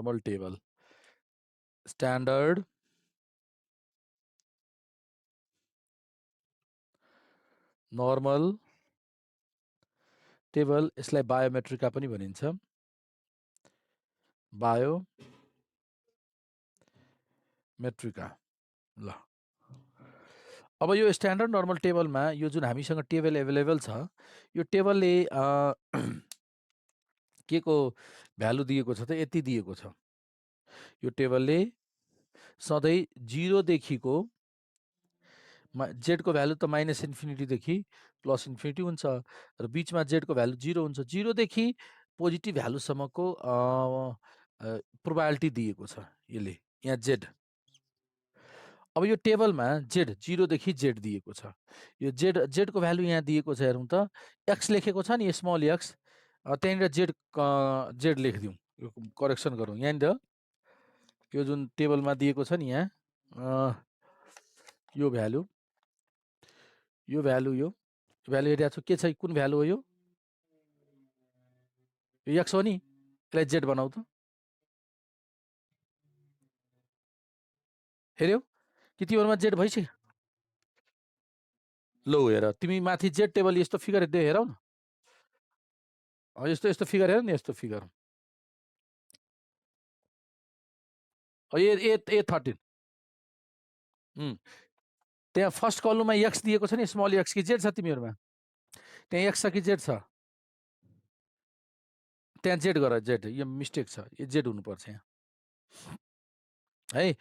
normal table. Standard normal table, यसलाई बायोमेट्रिका पनि भनिन्छ. बायोमेट्रिका. ल अब यो स्ट्यान्डर्ड नर्मल टेबलमा यो जुन हामीसँग टेबल एभाइलेबल छ, यो टेबलले के को भ्यालु दिएको छ त यति दिएको छ. यो टेबलले सधैँ 0 देखिको z को भ्यालु त माइनस इन्फिनिटीदेखि प्लस इन्फिनिटी हुन्छ र बीचमा z को भ्यालु 0 हुन्छ. 0 देखि पोजिटिभ भ्यालुसम्मको प्रोबाबिलिटी दिएको छ यसले यहाँ z. अब यो टेबलमा z 0 देखि z दिएको छ. यो z को भ्यालु यहाँ दिएको छ. हेरौँ त x लेखेको छ नि स्मल x, त्यहाँनिर z लेखिदिउँ, करेक्सन गरौँ. यहाँनिर यो जुन टेबलमा दिएको छ नि यहाँ यो भ्यालु हेरिरहेको छु. के छ, कुन भ्यालु हो यो x हो नि, यसलाई z बनाऊ त. हेऱ्यौ कि तिमीहरूमा z भइसक्यो. लो हेर, तिमी माथि z टेबल यस्तो फिगर हेरौ न, यस्तो फिगर हेर नि, यस्तो फिगर A13. त्यहाँ फर्स्ट कलममा x दिएको छ नि, स्मल x कि z छ तिमीहरूमा? त्यहाँ x छ कि z छ? त्यहाँ z गर, z. यो मिस्टेक छ, यो z हुनुपर्छ यहाँ है.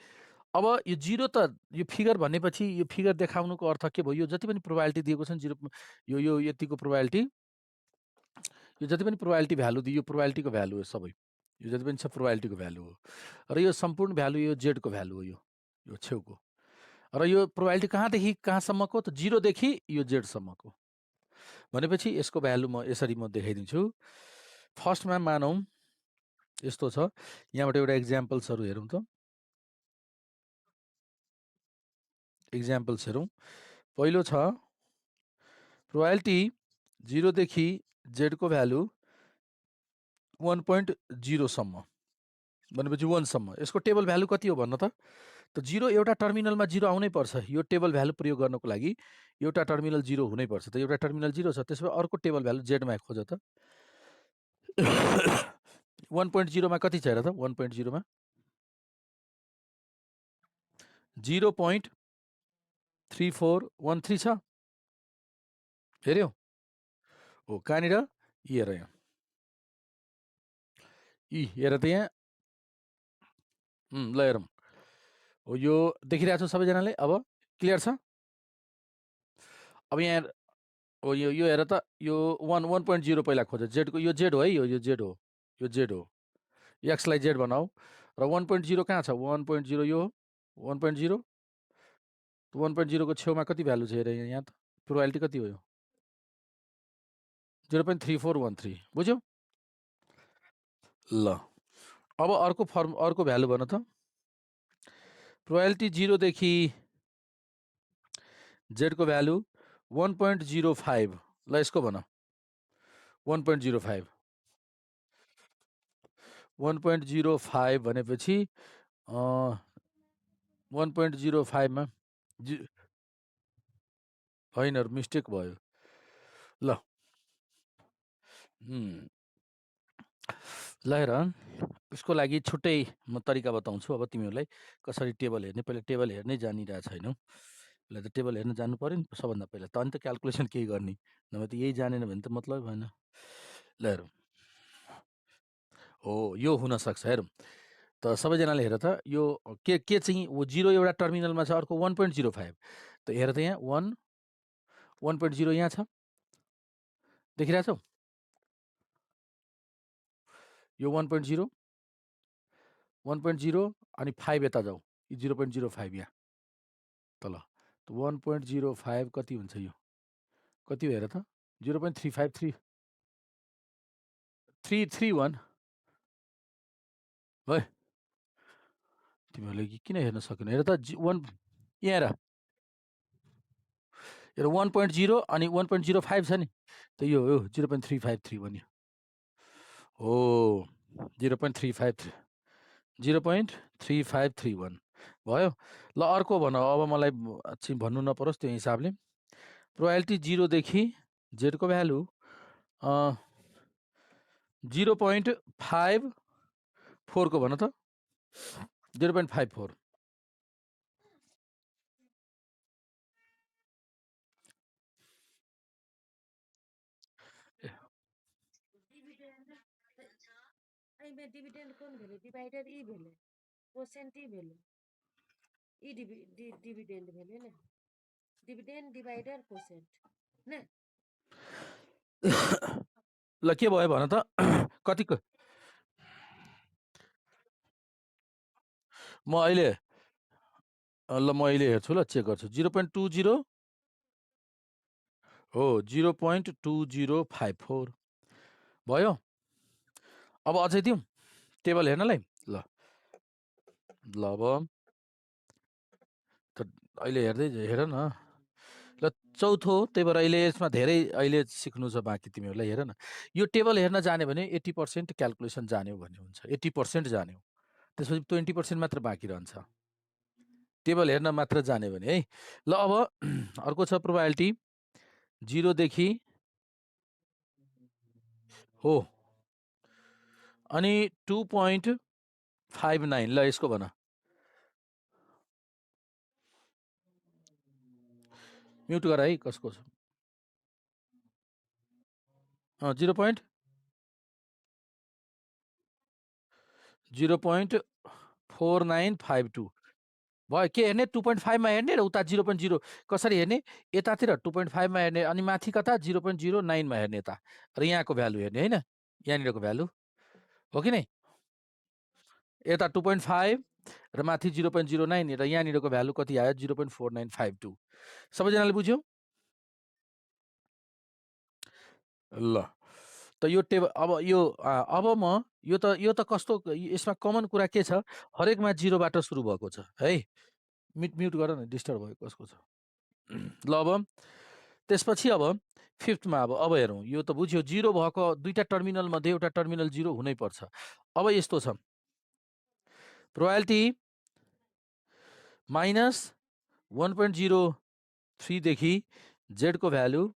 अब यो 0 त यो फिगर भनेपछि यो फिगर देखाउनुको अर्थ के भयो, यो जति पनि प्रोबाबिलिटी दिएको छ नि 0, यो यतिको प्रोबाबिलिटी, यो जति पनि प्रोबाबिलिटी भ्यालु दियो, यो प्रोबाबिलिटीको भ्यालु हो सबै. यो जति पनि छ प्रोबाबिलिटीको भ्यालु हो र यो सम्पूर्ण भ्यालु यो z को भ्यालु हो. यो छेउको र यो प्रोबाबिलिटी कहाँदेखि कहाँसम्मको त 0 देखि यो z सम्मको. भनेपछि यसको भ्यालु म यसरी म देखाइदिन्छु. फर्स्टमा मानौँ यस्तो छ. यहाँबाट एउटा एक्जाम्पल्सहरू हेरौँ त. एक्जाम्पल्स हेरौँ. पहिलो छ प्रोबाबिलिटी 0 देखि z को भ्यालु 1.0 सम्म, भनेपछि 1 सम्म. यसको टेबल भ्यालु कति हो भन्न त? 0 एउटा टर्मिनलमा 0 आउनै पर्छ. यो टेबल भ्यालु प्रयोग गर्नको लागि एउटा टर्मिनल 0 हुनै पर्छ. त एउटा टर्मिनल 0 छ, त्यसो भए अर्को टेबल भ्यालु z मा खोज त. 1.0 मा कति छ हेर त? 1.0 मा 0.3413 छ. हेऱ्यौ? हो, कहाँनिर? हेर यहाँ, हेर त यहाँ. ल हेरौँ. हो, यो देखिरहेको छ सबैजनाले? अब क्लियर छ? अब यहाँ हो, यो हेर त, यो 1.0 पहिला खोज. z को यो z हो है, यो z हो, यो z हो. x लाई z बनाऊ र 1.0 कहाँ छ? 1.0 यो 1.0. 1.0 को छेउमा कति भ्यालु छ हेर यहाँ त? प्रोबाबिलिटी कति हो यो? 0.3413. बुझ्यौ? ल अब अर्को भ्यालु भन त. प्रोबाबिलिटी 0 देखि z को भ्यालु 1.05. ल यसको भन. 1.05. 1.05 भनेपछि 1.05 मा होइन, मिस्टेक भयो. ल ल हेर, यसको लागि छुट्टै म तरिका बताउँछु. अब तिमीहरूलाई कसरी टेबल हेर्ने, पहिला टेबल हेर्नै जानिरहेको छैनौ. पहिला त टेबल हेर्न जानु पऱ्यो नि सबभन्दा पहिला, त अनि त क्यालकुलेसन केही गर्ने. नभए त यही जानेन भने त मतलब भएन. ल हेरौँ. हो, यो हुनसक्छ. हेरौँ त सबैजनाले हेर त. यो के चाहिँ 0 एउटा टर्मिनलमा छ, अर्को 1.05. त हेर त यहाँ 1.0 यहाँ छ, देखिरहेछौ? यो 1.0 अनि 5 यता जाऊ, 0.05 यहाँ तल. 1.05 कति हुन्छ? यो कति हो हेर त? 0.35331 है. तिमीहरूले किन हेर्न सकेन? हेर त 1 यहाँ हेर, 1.0 अनि 1.05 छ नि, त यो 0.353 भन्यो. हो, 0.353. 0.3531 भयो। ल अर्को भन, अब मलाई चाहिँ भन्नु नपरोस् त्यो हिसाबले। प्रोबेबिलिटी 0 देखि z को भ्यालु 0.54 को भन त। 0.54 डिविडेन्ड कोन भेले डिवाइडर ई भेले कोसेन्ट ई भेले ई डिविडेन्ड भेले ने डिविडेन्ड डिवाइडर कोसेन्ट ने ल के भयो भन त कतिको म अहिले हेर्छु ल चेक गर्छु 0.20 हो 0.2054 भयो। अब अझै दिउँ टेबल हेर्नलाई। ल अब त अहिले हेर्दै हेर न। ल चौथो, त्यही भएर अहिले यसमा धेरै अहिले सिक्नु छ बाँकी तिमीहरूलाई। हेर न, यो टेबल हेर्न जान्यो भने 80% क्यालकुलेसन जान्यो भन्ने हुन्छ। 80% जान्यो, त्यसपछि 20% मात्र बाँकी रहन्छ टेबल हेर्न मात्र जान्यो भने है। ल अब अर्को छ प्रोबाबिलिटी 0 देखि हो अनि 2.59। ल यसको भन, म्युट गर है कसको छ। 0.4952 भयो। के हेर्ने 2.5 मा हेर्ने र उता 0.0 कसरी हेर्ने, यतातिर 2.5 मा हेर्ने अनि माथि कता 0.09 मा हेर्ने यता, र यहाँको भ्यालु हेर्ने होइन, यहाँनिरको भ्यालु हो कि नै। यता 2.5 र माथि 0.09 र यहाँनिरको भ्यालु कति आयो 0.4952। सबैजनाले बुझ्यौ? ल त यो टेबल अब यो अब म यो त कस्तो, यसमा कमन कुरा के छ, हरेकमा 0बाट सुरु भएको छ है। म्युट गर न, डिस्टर्ब भयो कसको छ। ल अब त्यसपछि अब फिफ्थमा अब हेरौँ। यो त बुझ्यो 0 भएको दुईटा टर्मिनल मध्ये एउटा टर्मिनल 0 हुनै पर्छ। अब यस्तो छ, प्रोबाबिलिटी -1.03 देखि z को भ्यालु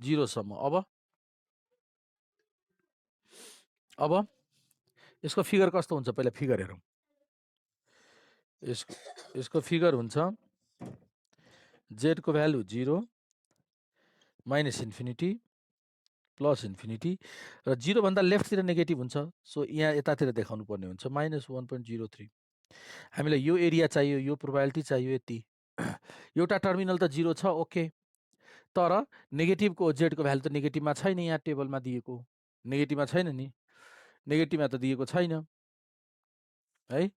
0 सम्म। अब यसको फिगर कस्तो हुन्छ, पहिला फिगर हेरौँ। यसको फिगर हुन्छ z को value 0 minus infinity plus infinity र 0 भन्दा लेफ्टतिर नेगेटिभ हुन्छ, सो यहाँ यतातिर देखाउनु पर्ने हुन्छ -1.03। हामीलाई यो एरिया चाहियो, यो प्रोबाबिलिटी चाहियो यति। एउटा टर्मिनल त 0 छ, ओके, तर नेगेटिभको जेडको भ्यालु त नेगेटिभमा छैन, यहाँ टेबलमा दिएको नेगेटिभमा छैन नि, नेगेटिभमा त दिएको छैन है।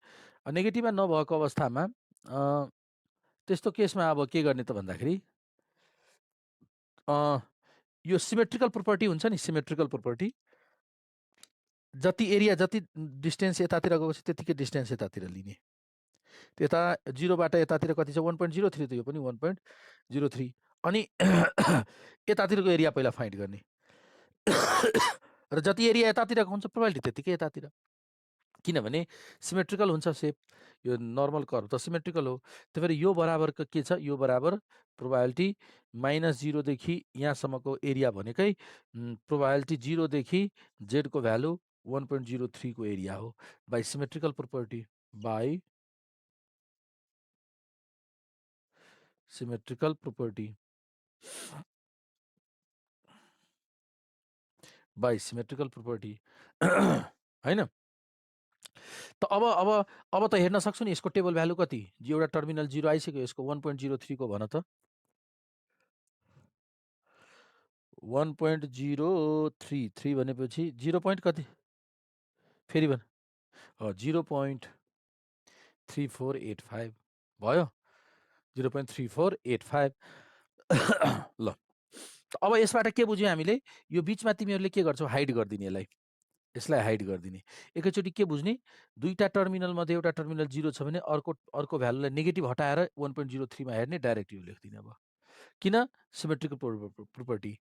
नेगेटिभमा नभएको अवस्थामा त्यस्तो केसमा अब के गर्ने त भन्दाखेरि यो सिमेट्रिकल प्रोपर्टी हुन्छ नि, सिमेट्रिकल प्रोपर्टी, जति एरिया जति डिस्टेन्स यतातिर गएको छ त्यतिकै डिस्टेन्स यतातिर लिने। यता 0बाट यतातिर कति छ 1.03, त यो पनि 1.03, अनि यतातिरको एरिया पहिला फाइन्ड गर्ने र जति एरिया यतातिरको हुन्छ प्रोबाबिलिटी त्यतिकै यतातिर, किनभने सिमेट्रिकल हुन्छ सेप। यो नर्मल कर्भ त सिमेट्रिकल हो। त्यही भएर यो बराबर के छ, यो बराबर प्रोबाबिलिटी -0 देखि यहाँसम्मको एरिया भनेकै प्रोबाबिलिटी 0 देखि z को भ्यालु 1.03 को एरिया हो, by symmetrical property, by symmetrical property, by symmetrical property होइन। त अब त हेर्न सक्छु नि यसको टेबल भ्यालु कति, एउटा टर्मिनल 0 आइसक्यो, यसको 1.03 को भन त। 1.033 भनेपछि 0 पोइन्ट कति, फेरि भन, 0.3485 भयो, 0.3485। ल अब यसबाट के बुझ्यौँ हामीले, यो बिचमा तिमीहरूले के गर्छौ, हाइड गरिदिने यसलाई हाइड गरिदिने। एकैचोटि के बुझ्ने, दुईटा टर्मिनल मध्ये एउटा टर्मिनल 0 छ भने अर्को भ्यालुलाई नेगेटिभ हटाएर 1.03 मा हेर्ने, डाइरेक्ट यो लेख्दिने। अब किन, सिमेट्रिकल प्रोपर्टी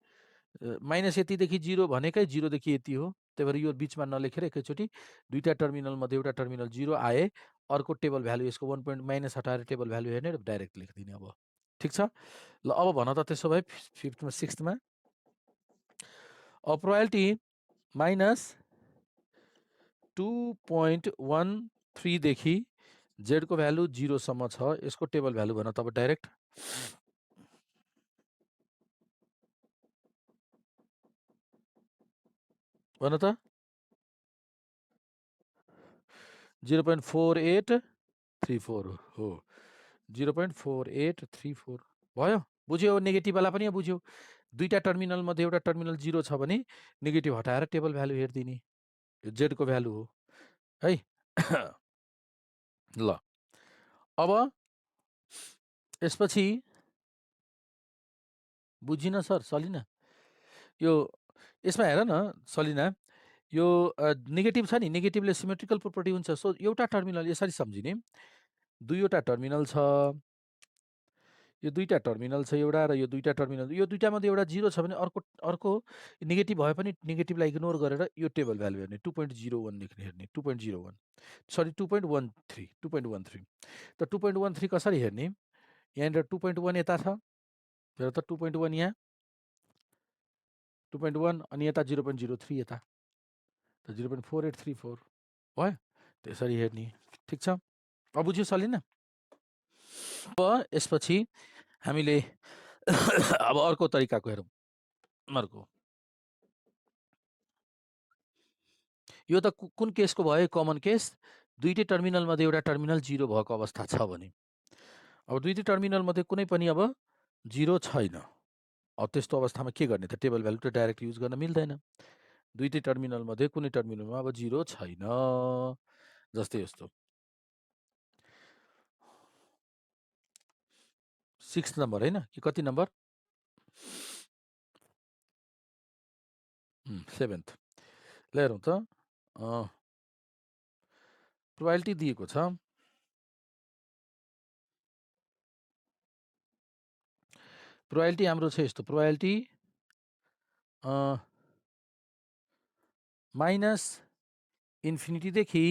माइनस यतिदेखि 0 भनेकै 0 देखि यति हो। त्यही भएर यो बिचमा नलेखेर एकैचोटि दुईटा टर्मिनलमध्ये एउटा टर्मिनल 0 आए, अर्को टेबल भ्यालु यसको 1 पोइन्ट माइनस हटाएर टेबल भ्यालु हेर्ने र डाइरेक्ट लेखिदिने अब। ठिक छ? ल अब भन त त्यसो भए 5th मा 6th मा प्रोबेबिलिटी माइनस 2.13 देखि z को भ्यालु 0 सम्म छ, यसको टेबल भ्यालु भन त अब डाइरेक्ट। भन त 0.4834 हो। 0.4834 भयो। बुझ्यो? नेगेटिभवाला पनि बुझ्यो। दुईटा टर्मिनल मध्ये एउटा टर्मिनल 0 छ भने नेगेटिभ हटाएर टेबल भ्यालु हेरिदिने। यो z को भ्यालु हो है। ल अब यसपछि बुझिन सर? सलिन? यो यसमा हेर न सलिना, यो नेगेटिभ छ नि, नेगेटिभले सिमेट्रिकल प्रोपर्टी हुन्छ। सो एउटा टर्मिनल यसरी सम्झिने, दुईवटा टर्मिनल छ, यो दुईटा टर्मिनल छ एउटा र यो दुईटा टर्मिनल, यो दुईटामध्ये एउटा 0 छ भने अर्को नेगेटिभ भए पनि नेगेटिभलाई इग्नोर गरेर यो टेबल भ्यालु हेर्ने, 2.01 लेख्ने हेर्ने, 2.01 सरी 2.13 त 2.13 कसरी हेर्ने? यहाँनिर 2.1 यता छ, हेर त 2.1 यहाँ, 2.1 अनि यता 0.03 यता, त 0.4834 भयो। त्यसरी हेर्ने। ठिक छ? अब बुझ्यो सलिन? अब यसपछि हामीले अब अर्को तरिकाको हेरौँ। अर्को यो त कुन केसको भयो? Common case. दुईटै टर्मिनल मध्ये एउटा टर्मिनल 0 भएको अवस्था छ भने। अब दुईटै टर्मिनल मध्ये कुनै पनि अब 0 छैन। अब त्यस्तो अवस्थामा के गर्ने त? टेबल भ्यालु त डाइरेक्ट युज गर्न मिल्दैन। दुईटै टर्मिनल मध्ये कुनै टर्मिनलमा अब 0 छैन। जस्तै यस्तो 6th नम्बर हैन कि कति नम्बर? 7th। ल हेरौँ त, प्रोबेबिलिटी दिएको छ। प्रोबेबिलिटी हाम्रो छ यस्तो, प्रोबेबिलिटी माइनस इन्फिनिटीदेखि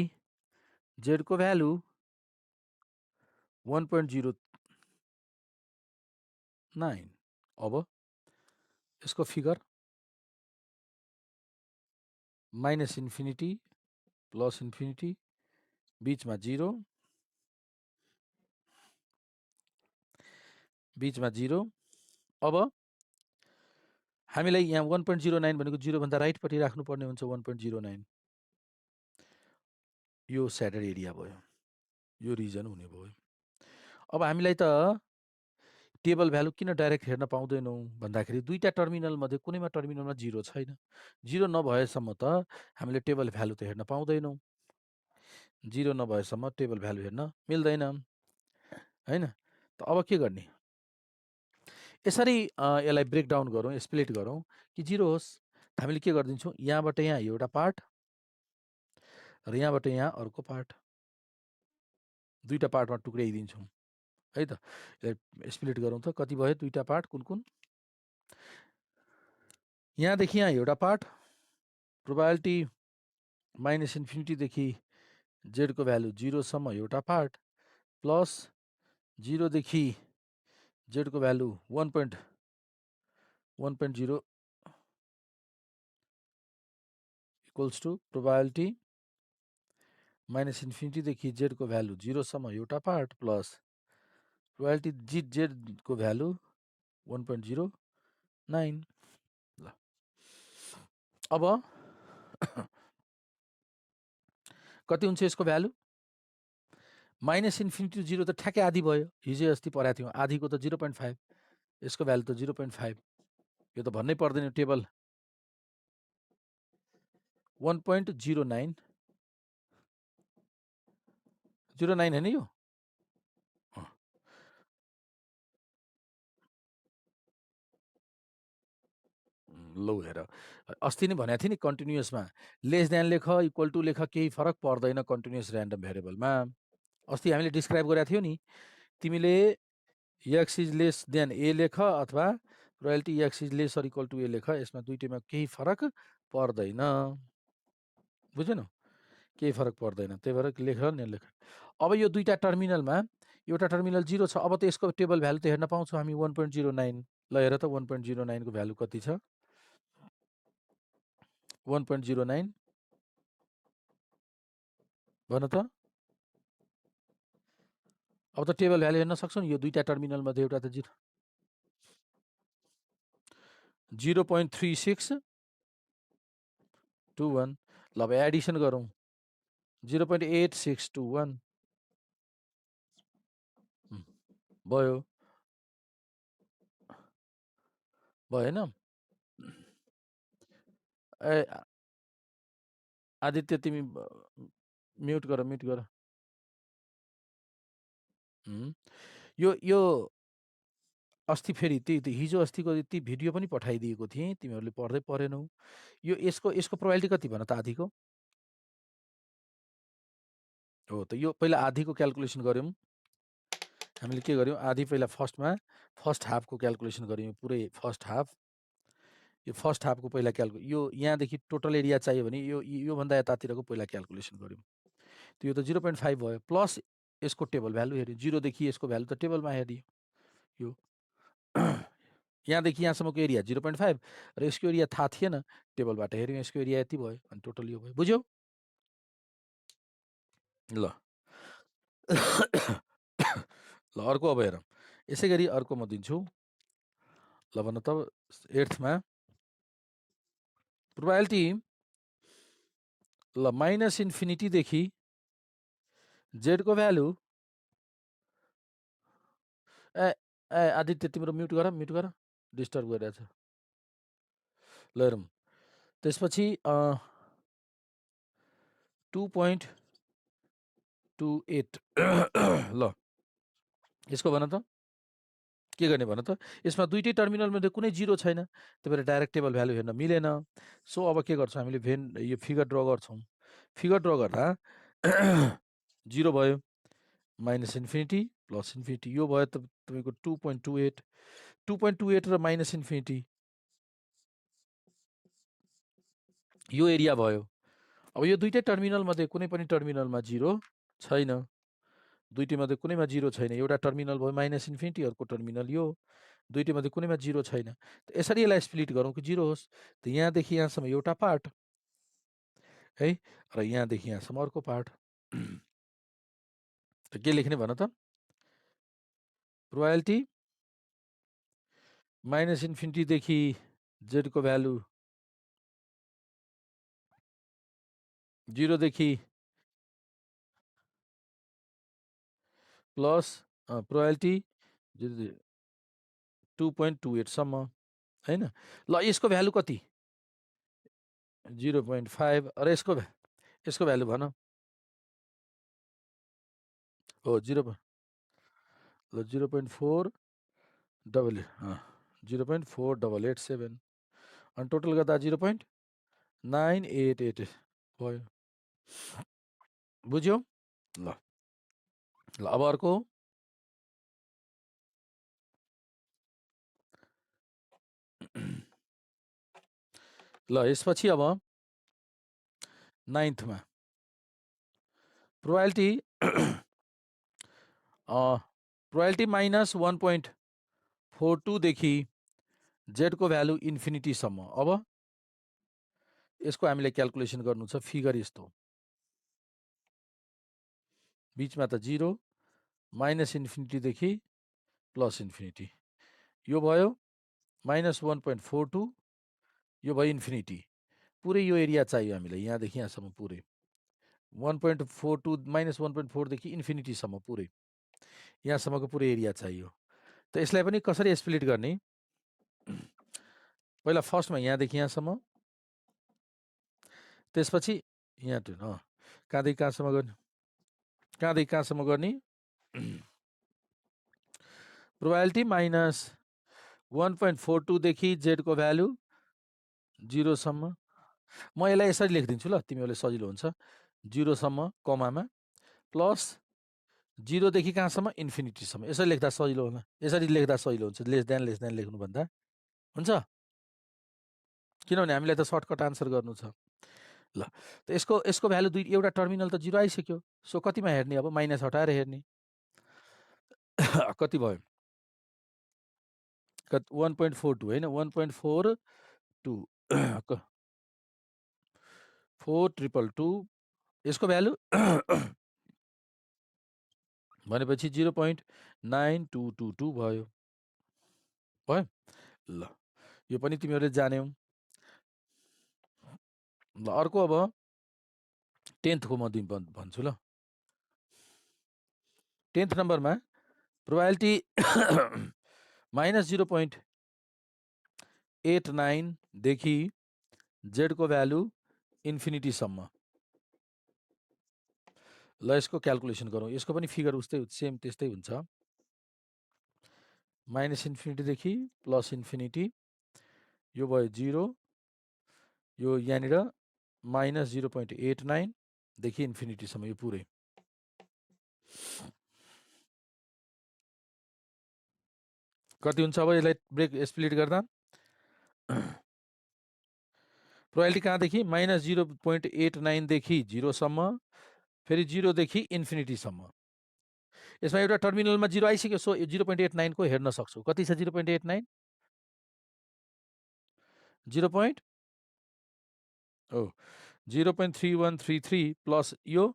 z को भ्यालु 1.09। अब यसको figure minus infinity plus infinity बिचमा 0, बिचमा 0। अब हामीलाई यहाँ 1.09 भनेको 0 भन्दा राइटपट्टि राख्नुपर्ने हुन्छ। 1.09 यो स्याडेड एरिया भयो, यो रिजन हुने भयो। अब हामीलाई त टेबल भ्यालु किन डाइरेक्ट हेर्न पाउँदैनौँ भन्दाखेरि दुईटा टर्मिनल मध्ये कुनैमा टर्मिनलमा 0 छैन। 0 नभएसम्म त हामीले टेबल भ्यालु त हेर्न पाउँदैनौँ। 0 नभएसम्म टेबल भ्यालु हेर्न मिल्दैन हैन। त अब के गर्ने? यसरी यसलाई ब्रेकडाउन गरौँ, स्प्लिट गरौँ कि 0 होस्। हामीले के गरिदिन्छौँ? यहाँबाट यहाँ एउटा पार्ट र यहाँबाट यहाँ अर्को पार्ट, दुईटा पार्टमा टुक्राइदिन्छौँ है त। स्प्लिट गरौँ त, कति भयो दुईटा पार्ट? कुन कुन? यहाँदेखि यहाँ एउटा पार्ट, प्रोबेबिलिटी माइनस इन्फिनिटीदेखि z को भ्यालु 0 सम्म एउटा पार्ट, प्लस 0 देखि z को value 1.0 equals to probability minus इन्फिनिटीदेखि z को भ्यालु 0 सम्म एउटा पार्ट, प्लस प्रोबेबिलिटी z को भ्यालु 1.09। ल अब कति हुन्छ यसको भ्यालु? माइनस इन्फिनिटी 0 त ठ्याक्कै आधी भयो, हिजो अस्ति पढाएको थियौँ। आधीको त 0.5, यसको भ्यालु त 0.5। यो त भन्नै पर्दैन, टेबल 1.09 होइन यो? लौ हेर, अस्ति नै भनेको थिएँ नि कन्टिन्युसमा लेस देन लेख, इक्वल टु लेख, केही फरक पर्दैन कन्टिन्युस ऱ्यान्डम भेरिएबलमा। अस्ति हामीले डिस्क्राइब गरेको थियौँ नि, तिमीले x is less than a लेख अथवा probability x is less or equal to A लेख, यसमा दुईटैमा केही फरक पर्दैन, बुझ्यो न, केही फरक पर्दैन, त्यही भएर लेख न लेख। अब यो दुईटा टर्मिनलमा एउटा टर्मिनल 0 छ, अब त यसको टेबल भ्यालु त हेर्न पाउँछौँ हामी 1.09। ल हेर त 1.09 को भ्यालु कति छ, 1.09 भन त। अब त टेबल भ्यालु हेर्न सक्छौँ यो दुईटा टर्मिनल मध्ये एउटा त 0.3621। ल अब एडिसन गरौँ 0.8621 भयो, भएन? ए आदित्य तिमी म्युट गर, म्युट गर। यो अस्ति फेरि ती हिजो अस्तिको ती भिडियो पनि पठाइदिएको थिएँ, तिमीहरूले पढ्दै परेनौ। यो यसको प्रोबेबिलिटी कति भन त आधीको? हो त यो पहिला आधीको क्याल्कुलेसन गऱ्यौँ हामीले, के गर्यौँ आधी पहिला फर्स्ट हाफको क्याल्कुलेसन गऱ्यौँ, पुरै फर्स्ट हाफ। यो फर्स्ट हाफको पहिला यो यहाँदेखि टोटल एरिया चाहियो भने योभन्दा यतातिरको पहिला क्याल्कुलेसन गऱ्यौँ। त्यो त 0.5 भयो, प्लस यसको टेबल भ्यालु हेऱ्यो, 0 देखि यसको भ्यालु त टेबलमा हेरियो। यो यहाँदेखि यहाँसम्मको एरिया 0.5 र यसको एरिया थाहा थिएन, टेबलबाट हेऱ्यौँ यसको एरिया यति भयो, अनि टोटल यो भयो, बुझ्यौ? ल ल अर्को अब हेरौँ, यसै गरी अर्को म दिन्छु। ल भन त 8th प्रोबेबिलिटी ल -इन्फिनिटी देखि z को भ्यालु, ए आदित्य तिम्रो म्युट गर, म्युट गर, डिस्टर्ब गरिरहेछ। ल हेरौँ त्यसपछि 2.28 ल यसको भन त के गर्ने भन त। यसमा दुईटै टर्मिनलमध्ये कुनै 0 छैन, त्यही भएर डाइरेक्ट टेबल भ्यालु हेर्न मिलेन। सो अब के गर्छौँ हामीले, यो फिगर ड्र गर्छौँ। फिगर ड्र गर्दा 0 भयो, -इन्फिनिटी +इन्फिनिटी, यो भयो तपाईँको 2.28, 2.28 र -इन्फिनिटी यो एरिया भयो। अब यो दुईटै टर्मिनलमध्ये कुनै पनि टर्मिनलमा 0 छैन, दुईटैमध्ये कुनैमा 0 छैन, एउटा टर्मिनल भयो -इन्फिनिटी, अर्को टर्मिनल यो, दुईटैमध्ये कुनैमा 0 छैन। त यसरी यसलाई स्प्लिट गरौँ कि 0 होस्। त यहाँदेखि यहाँसम्म एउटा पार्ट है, र यहाँदेखि यहाँसम्म अर्को पार्ट। त के लेख्ने भन त, प्रोबेबिलिटी -इन्फिनिटी देखि z को भ्यालु 0 देखि प्लस प्रोबेबिलिटी 2.28 सम्म, हैन? ल यसको भ्यालु कति, 0.5, र यसको भ्यालु भन। हो 0 ल 0.4887 अनि टोटल गर्दा 0.988 भयो, बुझ्यौ? ल अब अर्को ल यसपछि अब 9th प्रोबेबिलिटी -1.42 देखि z को भ्यालु इन्फिनिटीसम्म। अब यसको हामीले क्याल्कुलेसन गर्नु छ। फिगर यस्तो, बिचमा त 0, -इन्फिनिटी देखि +इन्फिनिटी, यो भयो -1.42, यो भयो इन्फिनिटी, पुरै यो एरिया चाहियो हामीलाई, यहाँदेखि यहाँसम्म पुरै 1.42 -1.4 देखि इन्फिनिटीसम्म पुरै यहाँसम्मको पुरै एरिया चाहियो। त यसलाई पनि कसरी स्प्लिट गर्ने, पहिला फर्स्टमा यहाँदेखि यहाँसम्म, त्यसपछि यहाँ कहाँदेखि कहाँसम्म गर्ने, कहाँदेखि कहाँसम्म गर्ने, प्रोबेबिलिटी -1.42 देखि z को भ्यालु 0 सम्म। म यसलाई यसरी लेखिदिन्छु ल, तिमीहरूले सजिलो हुन्छ, 0 सम्म कमामा प्लस 0 देखि कहाँसम्म, इन्फिनिटीसम्म। यसरी लेख्दा सजिलो होला, यसरी लेख्दा सजिलो हुन्छ, लेस देन लेख्नुभन्दा। हुन्छ? किनभने हामीलाई त सर्टकट आन्सर गर्नु छ। ल त यसको भ्यालु एउटा टर्मिनल त 0 आइसक्यो। सो कतिमा हेर्ने अब? माइनस हटाएर हेर्ने। कति भयो? 1.42 होइन, 1.42 4222 यसको भ्यालु भनेपछि 0.9222 भयो। भयो? ल यो पनि तिमीहरूले जान्यौ। ल अर्को अब 10th को म भन्छु ल। 10th नम्बरमा प्रोबाबिलिटी -0.89 देखि z को भ्यालु इन्फिनिटीसम्म। ल यसको क्याल्कुलेसन गरौँ। यसको पनि फिगर उस्तै सेम त्यस्तै हुन्छ। -इन्फिनिटी देखि +इन्फिनिटी, यो भयो 0, यो यहाँनिर -0.89 देखि इन्फिनिटीसम्म, यो पुरै। कति हुन्छ अब यसलाई स्प्लिट गर्दा? प्रोबाबिलिटी कहाँदेखि? -0.89 देखि 0सम्म, फेरि 0 देखि इन्फिनिटीसम्म। यसमा एउटा टर्मिनलमा 0 आइसक्यो। सो 0.89 को हेर्न सक्छौ। कति छ 0.89? 0.3133 प्लस यो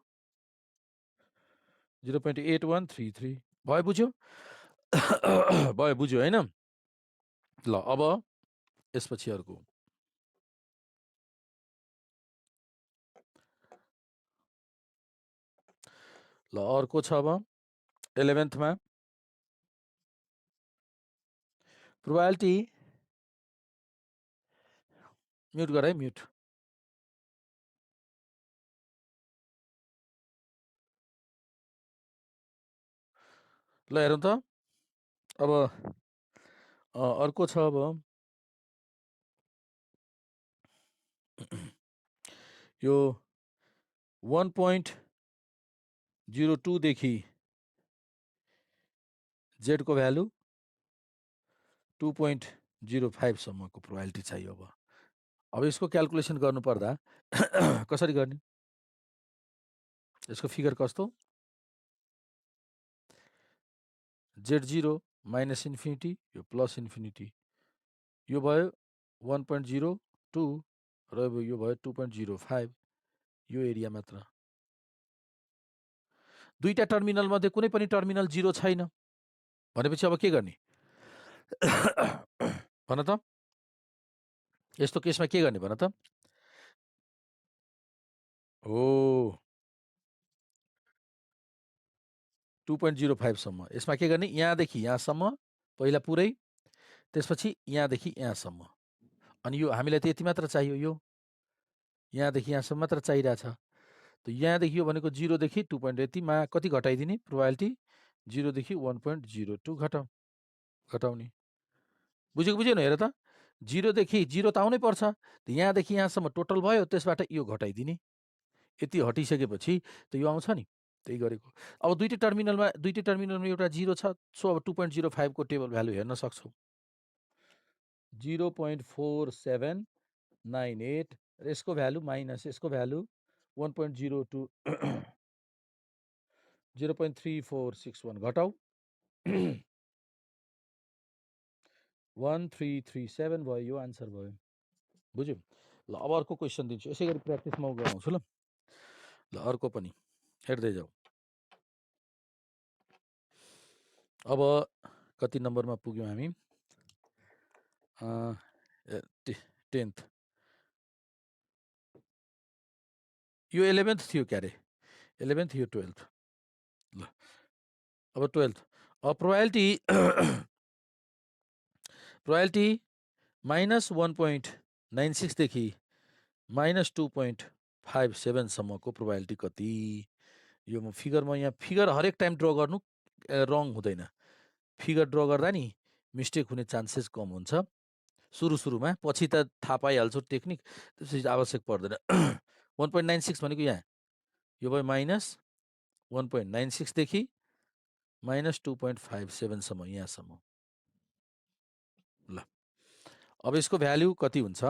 0.8133 भयो। बुझ्यो? भयो, बुझ्यो होइन? ल अब यसपछि अर्को। ल अर्को छ अब 11th मा प्रोबाबिलिटी, म्युट गर है, म्युट। ल हेरौँ त अब अर्को छ अब यो 1.02 देखि z को भ्यालु 2.05 सम्मको प्रोबाबिलिटी चाहियो। अब यसको क्याल्कुलेसन गर्नुपर्दा कसरी गर्ने? यसको फिगर कस्तो? z0 -इन्फिनिटी, यो +इन्फिनिटी, यो भयो 1.02 र यो भयो 2.05, यो एरिया मात्र। दुईटा टर्मिनल मध्ये कुनै पनि टर्मिनल 0 छैन भनेपछि अब के गर्ने? भन त, यस्तो केसमा के गर्ने भन त? हो, 2.05 सम्म। यसमा के गर्ने? यहाँदेखि यहाँसम्म पहिला पुरै, त्यसपछि यहाँदेखि यहाँसम्म। अनि यो हामीलाई त यति मात्र चाहियो, यो यहाँदेखि यहाँसम्म मात्र चाहिरहेछ। त यहाँदेखि यो भनेको 0 देखि 2. यतिमा कति घटाइदिने? प्रोबाबिलिटी 0 देखि 1.02 घटाउने। बुझेको बुझेन? हेर त, 0 देखि 0 त आउनै पर्छ। त यहाँदेखि यहाँसम्म टोटल भयो, त्यसबाट यो घटाइदिने। यति हटिसकेपछि त यो आउँछ नि, त्यही गरेको। अब दुईटै टर्मिनलमा एउटा 0 छ। सो अब 2.05 को टेबल भ्यालु हेर्न सक्छौ। 0.4798 र यसको भ्यालु माइनस यसको भ्यालु 1.02 0.3461 घटाउ 1337 भयो। यो आन्सर भयो। बुझ्यौ? ल अब अर्को क्वेसन दिन्छु। यसै गरी प्र्याक्टिस म गराउँछु ल। ल अर्को पनि हेर्दै जाऊ। अब कति नम्बरमा पुग्यौँ हामी? 10th। यो 11th थियो क्यारे? 11th, यो 12th। ल अब 12th। प्रोबाबिलिटी -1.96 देखि -2.57 सम्मको प्रोबाबिलिटी कति? यो म यहाँ फिगर हरेक टाइम ड्र गर्नु रङ हुँदैन। फिगर ड्र गर्दा नि मिस्टेक हुने चान्सेस कम हुन्छ सुरुमा। पछि त थाहा पाइहाल्छौ टेक्निक, त्यसपछि आवश्यक पर्दैन। 1.96 भनेको यहाँ यो भयो -1.96 देखि -2.57 सम्म, यहाँसम्म। ल अब यसको भ्याल्यु कति हुन्छ?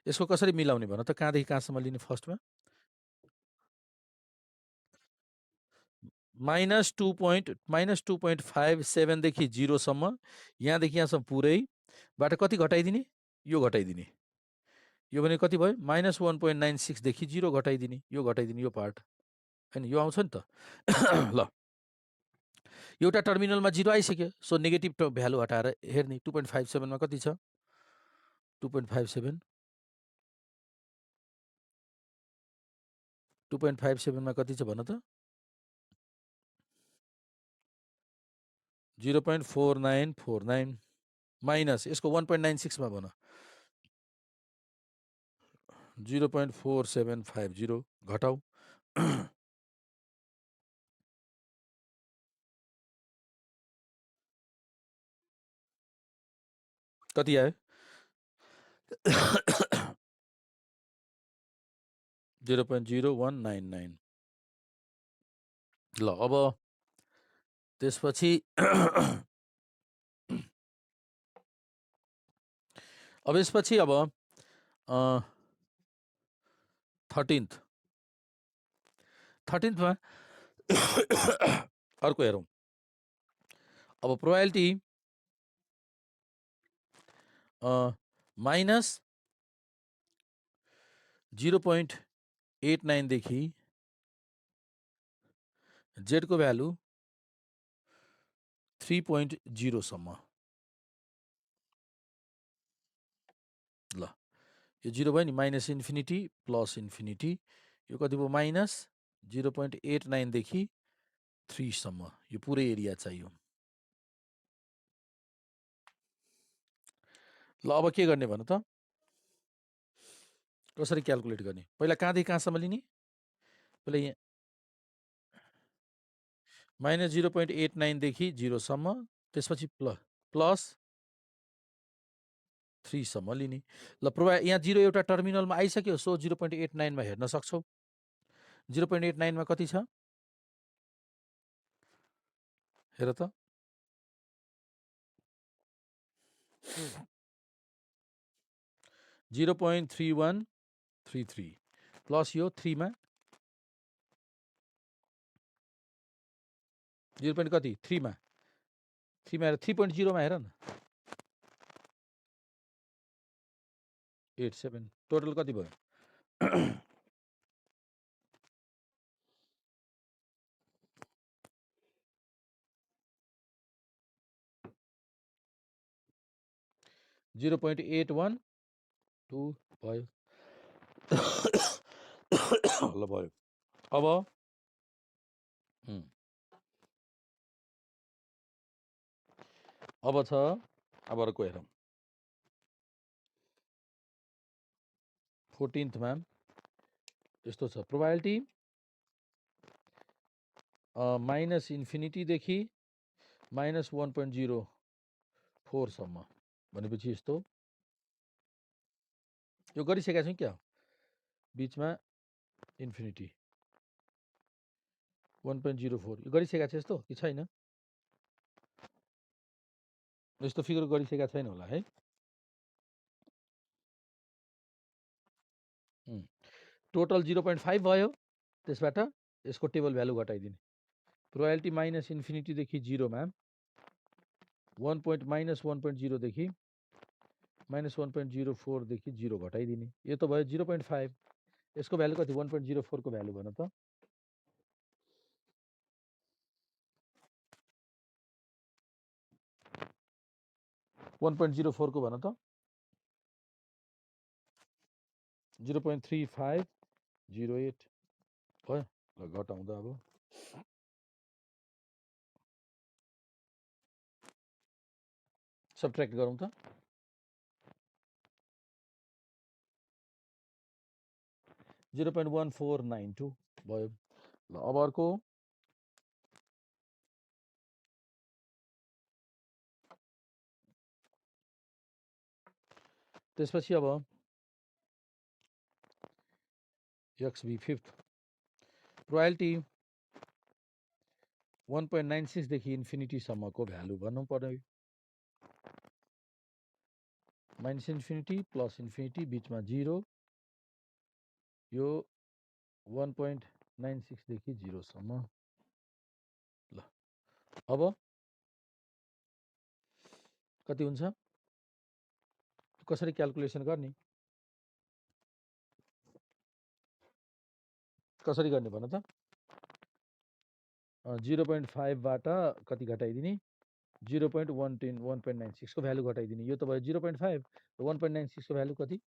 यसको कसरी मिलाउने भन त? कहाँदेखि कहाँसम्म लिने फर्स्टमा? -2.57 देखि 0 सम्म, यहाँदेखि यहाँसम्म पुरैबाट कति घटाइदिने? यो घटाइदिने। यो भने कति भयो? -1.96 देखि 0 घटाइदिने, यो घटाइदिने, यो पार्ट हैन, यो आउँछ नि त। ल, एउटा टर्मिनलमा 0 आइसक्यो, सो नेगेटिभ भ्यालु हटाएर हेर्ने। 2.57 मा कति छ? 2.57 मा कति छ भन त? 0.4949 माइनस यसको 1.96 मा भन, 0.4750 घटाउ। कति आयो? 0.0199। ल, अब त्यसपछि अब यसपछि अब 13th मा अर्को हेरौँ। अब प्रोबेबिलिटी माइनस 0.89 देखि z को भ्यालु 3.0 सम्म। ल, यो 0 भयो नि, माइनस इन्फिनिटी प्लस इन्फिनिटी, यो कति भयो? माइनस 0.89 देखि 3 सम्म, यो पुरै एरिया चाहियो। ल, अब के गर्ने भन त? कसरी क्याल्कुलेट गर्ने? पहिला कहाँदेखि कहाँसम्म लिने? पहिला यहाँ माइनस 0.89 देखि 0 सम्म, त्यसपछि प्लस 3 सम्म लिने। ल, यहाँ 0 एउटा टर्मिनलमा आइसक्यो, सो 0.89 मा हेर्न सक्छौ। 0.89 मा कति छ? हेर त। 0.3133 प्लस यो 3 मा 0. कति? 3 मा 3.0 मा हेर न, 87 टोटल कति भयो? 0.812 भयो। ल, भयो। अब अब छ, अब अर्को हेरौँ। 14th मा यस्तो छ, प्रोबेबिलिटी माइनस इन्फिनिटी देखि माइनस 1.04 सम्म, भनेपछि यस्तो यो गरिसकेका छौँ क्या, बिचमा इन्फिनिटी 1.04 यो गरिसकेका छ यस्तो कि छैन? यस्तो फिगर गरिसकेका छैन होला है? टोटल 0.5 भयो, त्यसबाट यसको टेबल भ्यालु घटाइदिने। प्रोबेबिलिटी माइनस इन्फिनिटी देखि 0 मा -1.0 देखि -1.04 देखि 0 घटाइदिने। यो त भयो 0.5, यसको भ्यालु कति? 1.04 को भ्यालु भन त। को भन त। 0.3508 भयो। ल, घटाउँदा अब सब्ट्र्याक्ट गरौँ त। 0.1492 भयो। ल, अब अर्को त्यसपछि अब XB 5th प्रोबेबिलिटी 1.96 देखि इन्फिनिटी सम्मको भ्यालु भन्नु पर्यो। माइनस इन्फिनिटी प्लस इन्फिनिटी बिचमा 0 यो 1.96 देखि 0 सम्म। ल अब कति हुन्छ कसरी क्याल्कुलेसन गर्ने कसरी गर्ने भन त 0.5 बाट कति घटाइदिने 0.110 1.96 को भ्यालु घटाइदिने यो त भयो 0.5 1.96 को भ्यालु कति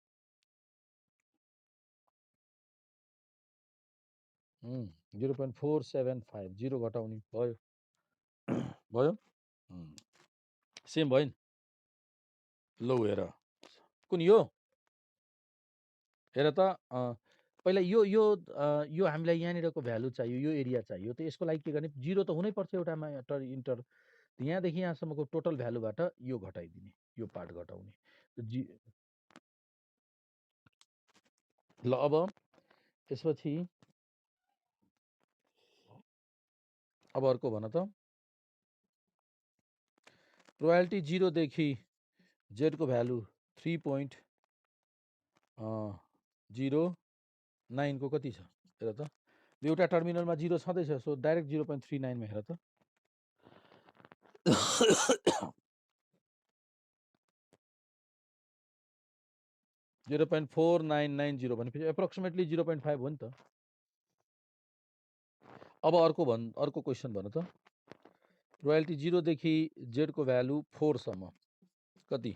0.475 0 घटाउने भयो भयो सेम भयो नि लौ हेर कुन यो हेर त पहिला यो यो यो हामीलाई यहाँनिरको भ्यालु चाहियो यो एरिया चाहियो त यसको लागि के गर्ने 0 त हुनै पर्छ एउटामा इन्टर यहाँदेखि यहाँसम्मको टोटल भ्यालुबाट यो घटाइदिने यो पार्ट घटाउने ल अब त्यसपछि अब अर्को भन त प्रोबेबिलिटी 0 देखि z को भ्यालु 3.09 को कति छ हेर त एउटा टर्मिनलमा 0 छँदैछ सो डाइरेक्ट 0.39 मा हेर त 0.4990 भनेपछि एप्रोक्सिमेटली 0.5 हो नि त अब अर्को क्वेसन भन त प्रोबेबिलिटी 0 देखि z को भ्यालु 4 सम्म कति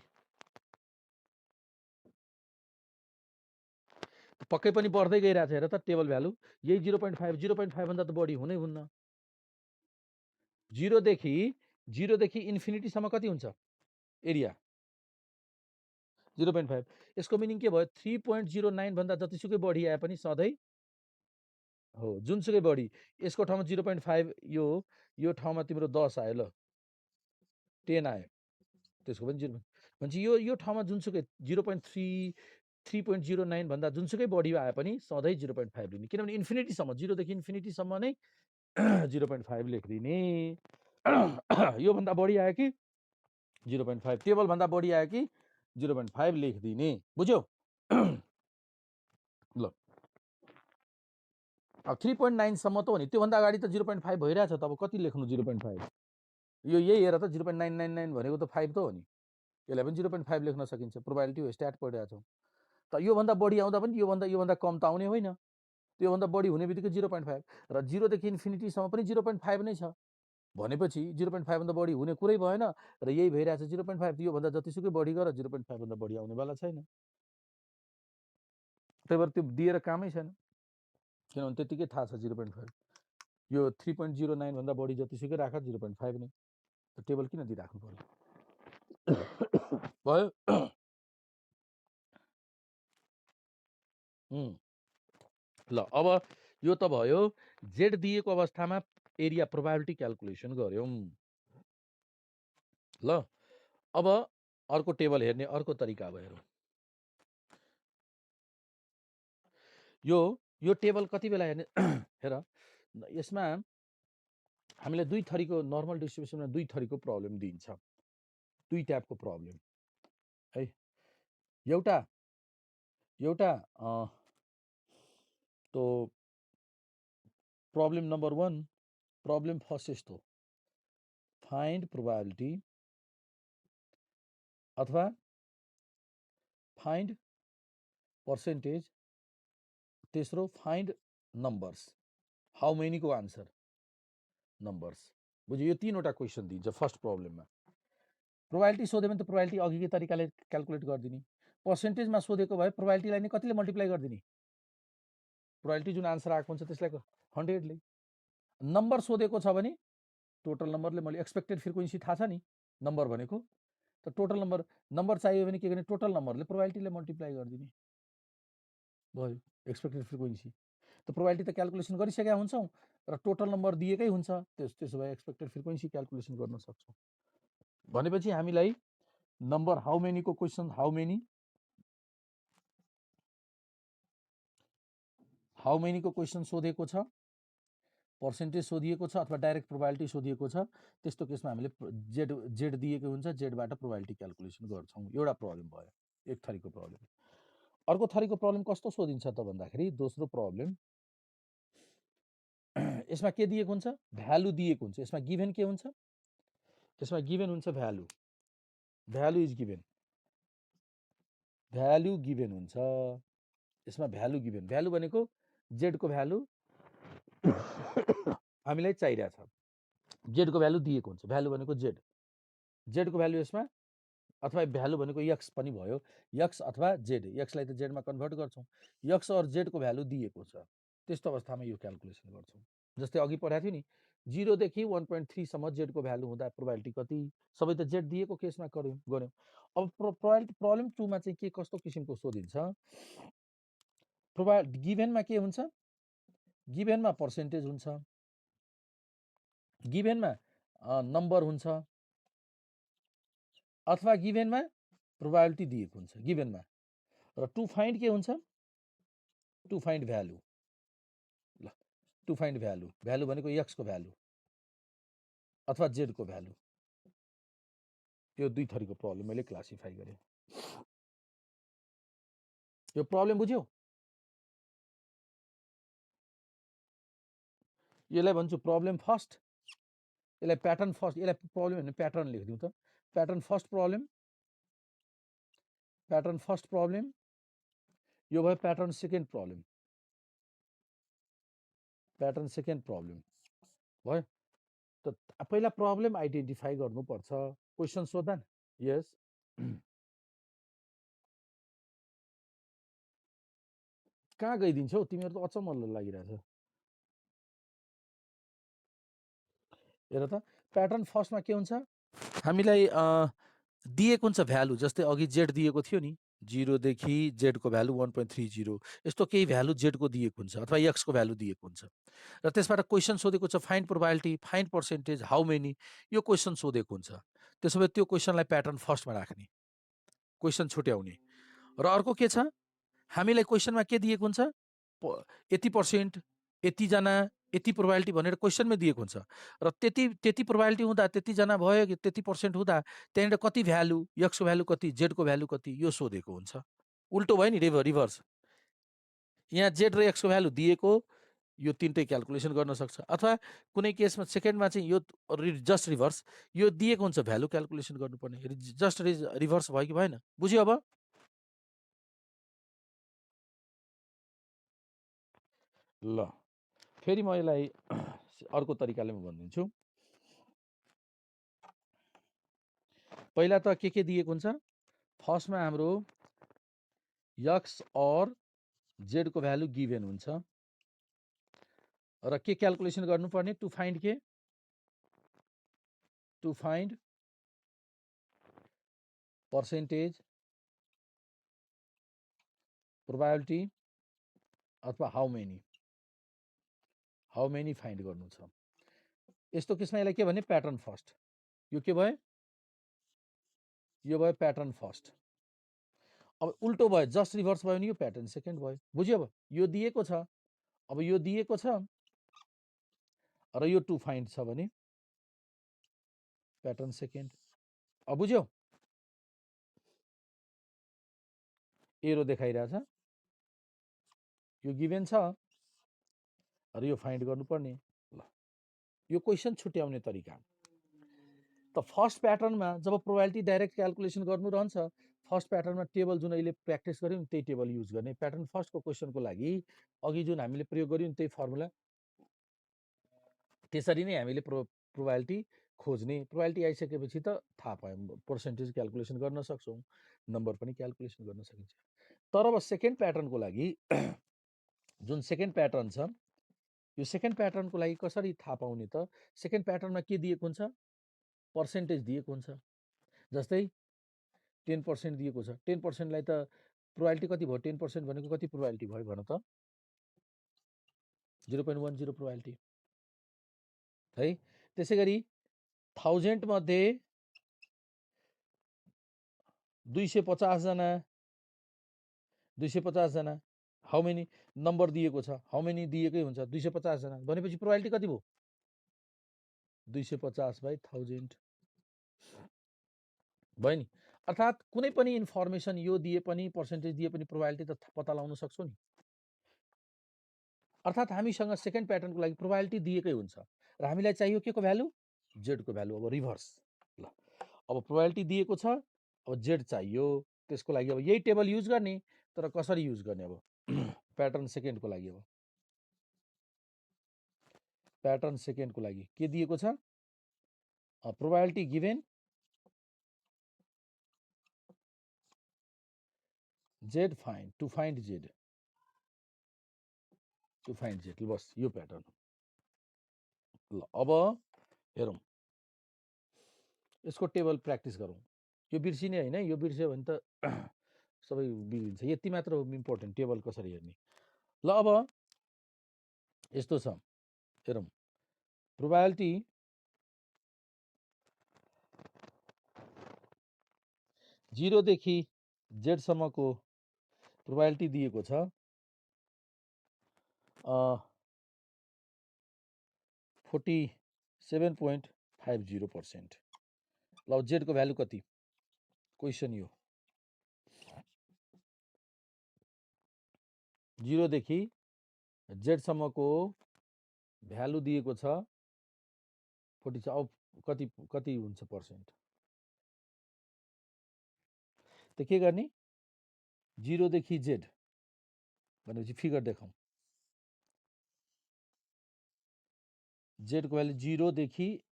पक्कै पनि बढ्दै गइरहेछ हेर त टेबल भ्यालु यही 0.5 भन्दा त बढी हुनै हुन्न 0 देखि इन्फिनिटी सम्म कति हुन्छ एरिया 0.5 यसको मिनिङ के भयो 3.09 भन्दा जतिसुकै बढी आए पनि सधैँ हो जुनसुकै बढी यसको ठाउँमा 0.5 यो ठाउँमा तिम्रो 10 आयो ल 10 आयो त्यसको पनि 0 भनेपछि यो ठाउँमा जुनसुकै 0.3 3.09 भन्दा जुनसुकै बढी आए पनि सधैँ 0.5 लिने किनभने इन्फिनिटीसम्म 0 देखि इन्फिनिटीसम्म नै 0.5 लेखिदिने योभन्दा बढी आयो कि 0.5 टेबलभन्दा बढी आयो कि 0.5 लेखिदिने बुझ्यौ ल अब 3.9 सम्म त हो नि त्योभन्दा अगाडि त 0.5 भइरहेछ त अब कति लेख्नु 0.5 यो यही हेर त 0.999 भनेको त 5 त हो नि यसलाई पनि 0.5 लेख्न सकिन्छ प्रोबेबिलिटी हो स्ट्याट पढिरहेको छौँ त योभन्दा बढी आउँदा पनि योभन्दा कम त आउने होइन त्योभन्दा बढी हुने बित्तिकै 0.5 र 0 देखि इन्फिनिटीसम्म पनि 0.5 नै छ भनेपछि 0.5 भन्दा बढी हुने कुरै भएन र यही भइरहेछ 0.5 योभन्दा जतिसुकै बढी गर 0.5 भन्दा बढी आउनेवाला छैन त्यही भएर त्यो दिएर कामै छैन किनभने त्यतिकै थाहा छ 0.5 यो 3.09 भन्दा बढी जतिसुकै राख 0.5 नै टेबल किन दिइराख्नु पर्यो भयो ल अब यो त भयो z दिएको अवस्थामा एरिया प्रोबेबिलिटी क्याल्कुलेसन गर्यौं ल अब अर्को टेबल हेर्ने अर्को तरिका अब हेरौँ यो टेबल कति बेला हेर्ने हेर यसमा हामीले दुई थरीको नर्मल डिस्ट्रिब्युसनमा दुई थरीको प्रब्लम दिन्छ दुई टाइपको प्रब्लम है एउटा तो प्रब्लम नंबर 1 प्रब्लम फर्स्ट यस्तो फाइन्ड प्रोबेबिलिटी अथवा फाइन्ड पर्सेन्टेज तेस्रो फाइन्ड नंबर्स हाउ मेनी को आन्सर नंबर्स बुझ्यो यो तीनवटा क्वेसन दिन्छ फर्स्ट प्रब्लममा प्रोबेबिलिटी सोध्यो भने त प्रोबेबिलिटी अघिकै तरिकाले क्याल्कुलेट गरिदिने पर्सेन्टेजमा सोधेको भए प्रोबेबिलिटीलाई नै कतिले मल्टिप्लाई गरिदिने प्रोबेबिलिटी जुन आन्सर आएको हुन्छ त्यसलाई 100 ले नम्बर सोधेको छ भने टोटल नम्बरले मैले एक्सपेक्टेड फ्रिक्वेन्सी थाहा छ नि नम्बर भनेको त टोटल नम्बर चाहियो भने के गर्ने टोटल नम्बरले प्रोबेबिलिटीले मल्टिप्लाई गरिदिने भयो एक्सपेक्टेड फ्रिक्वेन्सी त प्रोबेबिलिटी त क्याल्कुलेसन गरिसकेका हुन्छौँ र टोटल नम्बर दिएकै हुन्छ त्यसो भए एक्सपेक्टेड फ्रिक्वेन्सी क्याल्कुलेसन गर्न सक्छौँ भनेपछि हामीलाई नम्बर हाउ मेनी को क्वेसन हाउ मेनी को क्वेसन सोधेको छ पर्सेन्टेज सोधिएको छ अथवा डाइरेक्ट प्रोबेबिलिटी सोधिएको छ त्यस्तो केसमा हामीले जेड दिएको हुन्छ जेडबाट प्रोबेबिलिटी क्याल्कुलेसन गर्छौँ एउटा प्रब्लम भयो एक थरीको प्रब्लम। अर्को थरीको प्रब्लम कस्तो सोधिन्छ त भन्दाखेरि दोस्रो प्रब्लम यसमा के दिएको हुन्छ, भ्यालु दिएको हुन्छ। यसमा गिभेन के हुन्छ, यसमा गिभेन हुन्छ value, value is given, value given हुन्छ। यसमा भ्यालु गिभेन, भ्यालु भनेको जेडको भ्यालु हामीलाई चाहिरहेछ, जेडको भ्यालु दिएको हुन्छ, भ्यालु भनेको जेड, जेडको भ्यालु यसमा, अथवा भ्यालु भनेको यक्स पनि भयो, यक्स अथवा जेड, यक्सलाई त जेडमा कन्भर्ट गर्छौँ, यक्स और जेडको भ्यालु दिएको छ, त्यस्तो अवस्थामा यो क्याल्कुलेसन गर्छौँ। जस्तै अघि पढाएको थियो नि 0 देखि 1.3 सम्म जेडको भ्यालु हुँदा प्रोबाबिलिटी कति, सबै त जेड दिएको केसमा गऱ्यौँ। अब प्रब्लम 2 मा चाहिँ के कस्तो किसिमको सोधिन्छ, गिभेनमा के हुन्छ, गिभेनमा पर्सेन्टेज हुन्छ, गिभेनमा नम्बर हुन्छ, अथवा गिभेनमा प्रोबाबिलिटी दिएको हुन्छ गिभेनमा, र टु फाइन्ड के हुन्छ, टु फाइन्ड भ्यालु। ल टु फाइन्ड भ्यालु, भ्यालु भनेको यक्सको भ्यालु अथवा जेडको भ्यालु। यो दुई थरीको प्रब्लम मैले क्लासिफाई गरेँ। यो प्रब्लम बुझ्यौ? यसलाई भन्छु प्रब्लम फर्स्ट, यसलाई प्याटर्न फर्स्ट, यसलाई प्रब्लम भने प्याटर्न लेखिदिउँ त, pattern first problem, pattern first problem, यो भयो pattern second problem, pattern second problem भयो। त पहिला प्रब्लम आइडेन्टिफाई गर्नुपर्छ, क्वेसन सोध्दा नि। यस कहाँ गइदिन्छौ तिमीहरू त अचम्म लागिरहेछ। हेर त प्याटर्न फर्स्टमा के हुन्छ, हामीलाई दिएको हुन्छ भ्यालु, जस्तै अघि जेड दिएको थियो नि, 0 देखि जेडको भ्यालु 1.30, यस्तो केही भ्यालु जेडको दिएको हुन्छ अथवा एक्सको भ्यालु दिएको हुन्छ, र त्यसबाट क्वेसन सोधेको छ find probability, find percentage, how many, यो क्वेसन सोधेको हुन्छ। त्यसो भए त्यो क्वेसनलाई प्याटर्न फर्स्टमा राख्ने, क्वेसन छुट्याउने। र अर्को के छ, हामीलाई क्वेसनमा के दिएको हुन्छ, यति पर्सेन्ट, यतिजना, यति प्रोबाबिलिटी भनेर क्वेसनमै दिएको हुन्छ, र त्यति प्रोबाबिलिटी हुँदा, त्यतिजना भयो कि त्यति पर्सेन्ट हुँदा त्यहाँनिर कति भ्यालु, यक्सको भ्यालु कति, जेडको भ्यालु कति, यो सोधेको हुन्छ। उल्टो भयो नि, रिभर्स। यहाँ जेड र एक्सको भ्यालु दिएको, यो तिनटै क्याल्कुलेसन गर्न सक्छ, अथवा कुनै केसमा सेकेन्डमा चाहिँ यो जस्ट रिभर्स, यो दिएको हुन्छ भ्यालु क्याल्कुलेसन गर्नुपर्ने, जस्ट रिभर्स भयो कि भएन, बुझ्यो? अब ल फेरि म यसलाई अर्को तरिकाले म भनिदिन्छु। पहिला त के दिएको हुन्छ, फर्स्टमा हाम्रो यक्स और जेडको भ्यालु गिभेन हुन्छ, र के क्याल्कुलेसन गर्नुपर्ने, टु फाइन्ड के, टु फाइन्ड पर्सेन्टेज, प्रोबाबिलिटी अथवा हाउ मेनी फाइन्ड गर्नु छ। यस्तो केसमा यसलाई के भने प्याटर्न फर्स्ट, यो के भयो, यो भयो प्याटर्न फर्स्ट। अब उल्टो भयो, जस्ट रिभर्स भयो भने यो प्याटर्न सेकेन्ड भयो, बुझ्यो? अब यो दिएको छ, अब यो दिएको छ र यो टु फाइन्ड छ भने प्याटर्न सेकेन्ड। अब बुझ्यौ? एरो देखाइरहेछ, यो गिभेन छ र यो फाइन्ड गर्नुपर्ने। ल यो क्वेसन छुट्याउने तरिका। त फर्स्ट प्याटर्नमा जब प्रोबाबिलिटी डाइरेक्ट क्याल्कुलेसन गर्नु रहन्छ, फर्स्ट प्याटर्नमा टेबल जुन अहिले प्र्याक्टिस गऱ्यौँ त्यही टेबल युज गर्ने। प्याटर्न फर्स्टको क्वेसनको लागि अघि जुन हामीले प्रयोग गऱ्यौँ त्यही फर्मुला, त्यसरी नै हामीले प्रोबाबिलिटी खोज्ने। प्रोबाबिलिटी आइसकेपछि त थाहा पायौँ, पर्सेन्टेज क्याल्कुलेसन गर्न सक्छौँ, नम्बर पनि क्याल्कुलेसन गर्न सकिन्छ। तर अब सेकेन्ड प्याटर्नको लागि जुन सेकेन्ड प्याटर्न छ, यो सेकेन्ड प्याटर्नको लागि कसरी थाहा पाउने त, सेकेन्ड प्याटर्नमा के दिएको हुन्छ, पर्सेन्टेज दिएको हुन्छ। जस्तै 10% दिएको छ, 10%लाई त प्रोबाबिलिटी कति भयो, 10% भनेको कति प्रोबाबिलिटी भयो भन त, 0.10 प्रोबाबिलिटी है। त्यसै गरी 1000 मध्ये 250 जना, 250 जना, हाउ मेनी नम्बर दिएको छ, हाउ मेनी दिएकै हुन्छ, 250 जना भनेपछि प्रोबाबिलिटी कति भयो, 250 by 1000 भयो नि। अर्थात् कुनै पनि इन्फर्मेसन यो दिए पनि पर्सेन्टेज दिए पनि प्रोबाबिलिटी त पत्ता लगाउन सक्छौँ नि। अर्थात् हामीसँग सेकेन्ड प्याटर्नको लागि प्रोबाबिलिटी दिएकै हुन्छ र हामीलाई चाहियो के को भ्यालु, जेडको भ्यालु। अब रिभर्स ल, अब प्रोबाबिलिटी दिएको छ, अब जेड चाहियो, त्यसको लागि अब यही टेबल युज गर्ने, तर कसरी युज गर्ने अब प्याटर्न सेकेन्डको लागि। अब प्याटर्न सेकेन्डको लागि के दिएको छ, probability given Z find to find Z, to find Z. बस यो प्याटर्न। ल अब हेरौँ, यसको टेबल प्र्याक्टिस गरौँ। यो बिर्सिने होइन, यो बिर्स्यो भने त सबै बिग्रिन्छ। यति मात्र हो इम्पोर्टेन्ट, टेबल कसरी हेर्ने। ल अब यस्तो छ, हेरौँ, प्रोबाबिलिटी 0 देखि जेडसम्मको प्रोबाबिलिटी दिएको छ 47.50%। ल जेडको भ्यालु कति, क्वेसन यो। 0 देखि जेडसम्मको भ्यालु दिएको छ 40। अब कति कति हुन्छ पर्सेन्ट, त के गर्ने, 0 देखि जेड भनेपछि फिगर देखाउँ। जेडको भ्यालु 0 देखि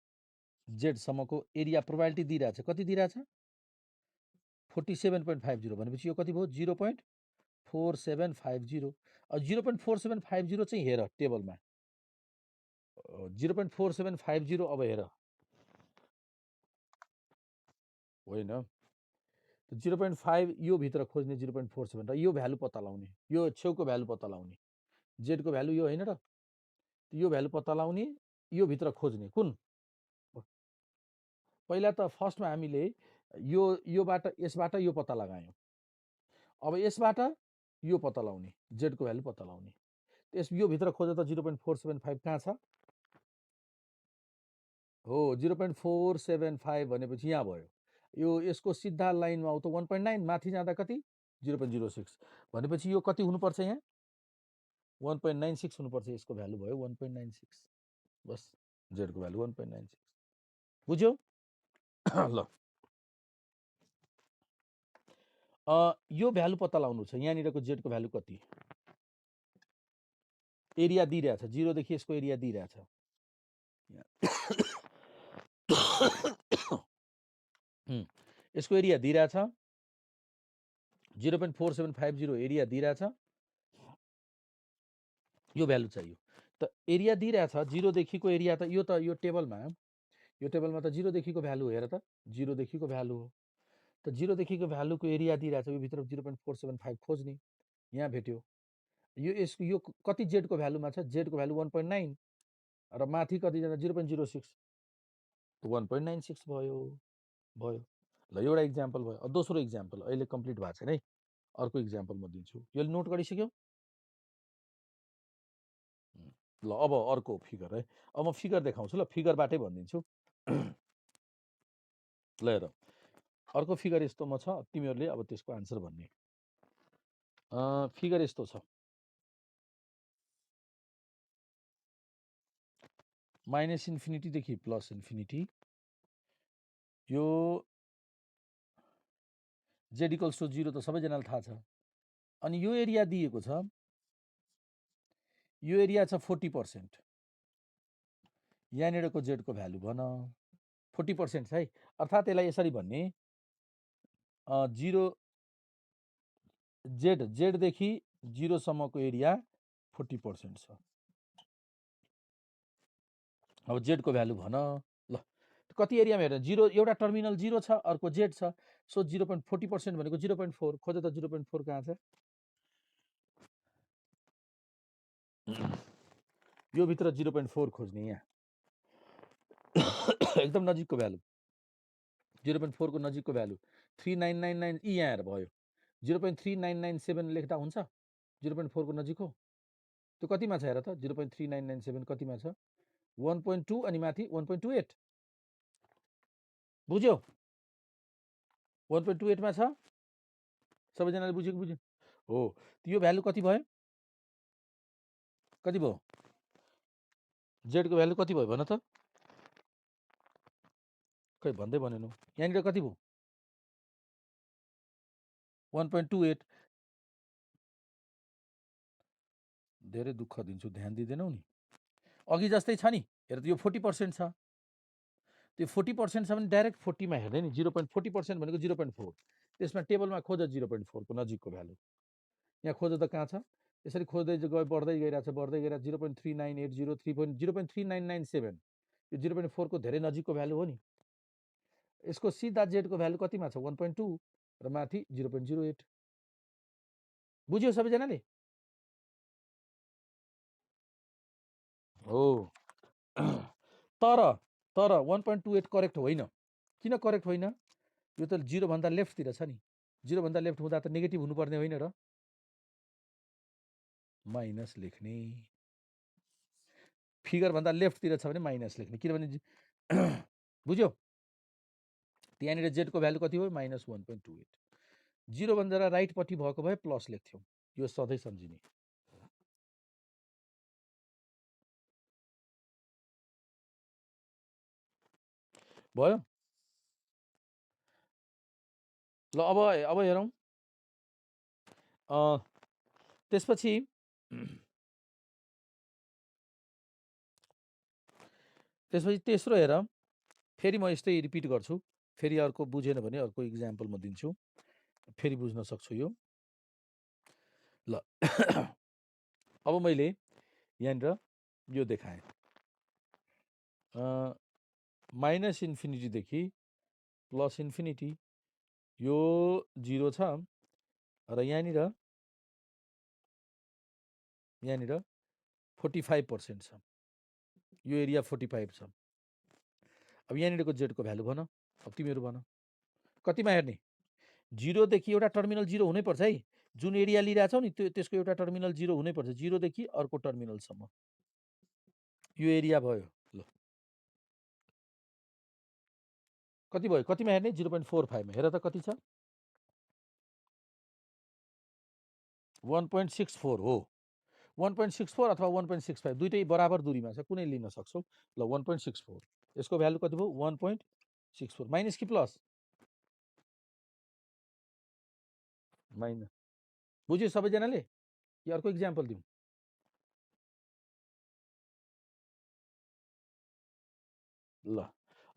जेडसम्मको एरिया प्रोबाबिलिटी दिइरहेछ, कति दिइरहेछ, 47.50 भनेपछि यो कति भयो, 0.4750। अब 0.4750 चाहिँ हेर टेबलमा, 0.4750 अब हेर, होइन 0.5 यो भित्र खोज्ने, 0.47 र यो भ्यालु पत्ता लगाउने, यो छेउको भ्यालु पत्ता लगाउने, जेडको भ्यालु यो होइन र, यो भ्यालु पत्ता लगाउने, यो भित्र खोज्ने कुन। पहिला त फर्स्टमा हामीले योबाट यसबाट यो पत्ता लगायौँ, अब यसबाट यो पत्ता लगाउने, जेडको भ्यालु पत्ता लगाउने। यस यो भित्र खोज्दा त 0.475 कहाँ छ, हो 0.475 भनेपछि यहाँ भयो। यो यसको सिधा लाइनमा आउ त 1.9, माथि जाँदा कति, 0.06 भनेपछि यो कति हुनुपर्छ, यहाँ 1.96 हुनुपर्छ। यसको भ्यालु भयो 1.96। बस जेडको भ्यालु 1.96, बुझ्यौ। ल यो भ्यालु पत्ता लगाउनु छ, यहाँनिरको जेडको भ्यालु कति, एरिया दिइरहेछ, 0 देखि यसको एरिया दिइरहेछ। यसको एरिया दिइरहेछ 0.4750 एरिया दिइरहेछ, यो भ्यालु चाहियो। त एरिया दिइरहेछ 0 देखिको एरिया, त यो टेबलमा त 0 देखिको भ्यालु हेर त, 0 देखिको भ्यालु हो। त 0 देखिको भ्यालुको एरिया दिइरहेछ, यो भित्र 0.475 खोज्ने, यहाँ भेट्यो। यो कति जेडको भ्यालुमा छ, जेडको भ्यालु 1.9 र माथि कति जाँदा 0.06, 1.96 भयो। ल एउटा इक्जाम्पल भयो। दोस्रो इक्जाम्पल अहिले कम्प्लिट भएको छैन है, अर्को इक्जाम्पल म दिन्छु। यो नोट गरिसक्यो। ल अब अर्को फिगर है, अब म फिगर देखाउँछु। ल फिगरबाटै भनिदिन्छु। ल हेर, अर्को फिगर यस्तोमा छ, तिमीहरूले अब त्यसको आन्सर भन्ने। फिगर यस्तो छ, -इन्फिनिटी देखि +इन्फिनिटी, यो जेड इक्वल्स टु 0 त सबैजनालाई थाहा छ। अनि यो एरिया दिएको छ, यो एरिया छ 40%। यहाँनिरको जेडको भ्यालु भन, 40% छ है। अर्थात् यसलाई यसरी भन्ने, 0 जेडदेखि 0सम्मको एरिया 40% छ। अब जेडको भ्यालु भन। ल कति एरियामा हेर, 0 एउटा टर्मिनल 0 छ, अर्को जेड छ, सो 0.40% भनेको 0.4, खोज त 0.4 कहाँ छ, यो भित्र 0.4 खोज्ने, यहाँ एकदम नजिकको भ्यालु, 0.4 को नजिकको भ्यालु 3999, यी यहाँ हेर भयो। 0.3997 लेख्दा हुन्छ, 0.4 को नजिक हो। त्यो कतिमा छ हेर त, 0.3997 कतिमा छ, 1.2 अनि माथि 1.28, बुझ्यौ। 1.28 मा छ सबैजनाले बुझेको बुझ्यो हो यो भ्यालु कति भयो कति भयो जेडको भ्यालु कति भयो भन त खै भन्दै भनेनौ यहाँनिर कति भयो 1.28 धेरै दुःख दिन्छु ध्यान दिँदैनौ नि अघि जस्तै छ नि हेर यो 40% छ त्यो 40% छ भने डाइरेक्ट 40 मा हेर्दै नि 0.40% भनेको 0.4 त्यसमा टेबलमा खोज 0.4 को नजिकको भ्यालु यहाँ खोज त कहाँ छ यसरी खोज्दै गए बढ्दै गइरहेछ 0.3980 0.3997 यो 0.4 को धेरै नजिकको भ्यालु हो नि यसको सिधा जेडको भ्यालु कतिमा छ 1.2 र माथि 0.08 बुझ्यो सबैजनाले हो तर तर 1.28 करेक्ट होइन किन करेक्ट होइन यो त 0 भन्दा लेफ्टतिर छ नि 0 भन्दा लेफ्ट हुँदा त नेगेटिभ हुनुपर्ने होइन र माइनस लेख्ने फिगर भन्दा लेफ्टतिर छ भने माइनस लेख्ने किनभने बुझ्यो त्यहाँनिर जेडको भ्यालु कति भयो -1.28 0 भन्दा राइटपट्टि भएको भए प्लस लेख्थ्यौँ यो सधैँ सम्झिने भयो ल अब हेरौँ त्यसपछि तेस्रो हेर फेरि म यस्तै रिपिट गर्छु फेरि अर्को बुझेन भने अर्को इक्जाम्पल म दिन्छु फेरि बुझ्न सक्छु यो ल अब मैले यहाँनिर यो देखाएँ माइनस इन्फिनिटीदेखि प्लस इन्फिनिटी यो 0 छ र यहाँनिर 45% छ यो एरिया 45 छ अब यहाँनिरको जेडको भ्यालु भन अब तिमीहरू भन कतिमा हेर्ने 0 देखि एउटा टर्मिनल 0 हुनैपर्छ है जुन एरिया लिइरहेछौ नि त्यसको एउटा टर्मिनल 0 हुनैपर्छ 0 देखि अर्को टर्मिनलसम्म यो एरिया भयो ल कति भयो कतिमा हेर्ने 0.45 मा हेर त कति छ 1.64 हो 1.64 अथवा 1.65 दुईटै बराबर दूरीमा छ कुनै लिन सक्छौ ल 1.64 यसको भ्यालु कति भयो 1.64 माइनस कि प्लस माइनस बुझ्यो सबैजनाले कि अर्को इक्जाम्पल दिउँ ल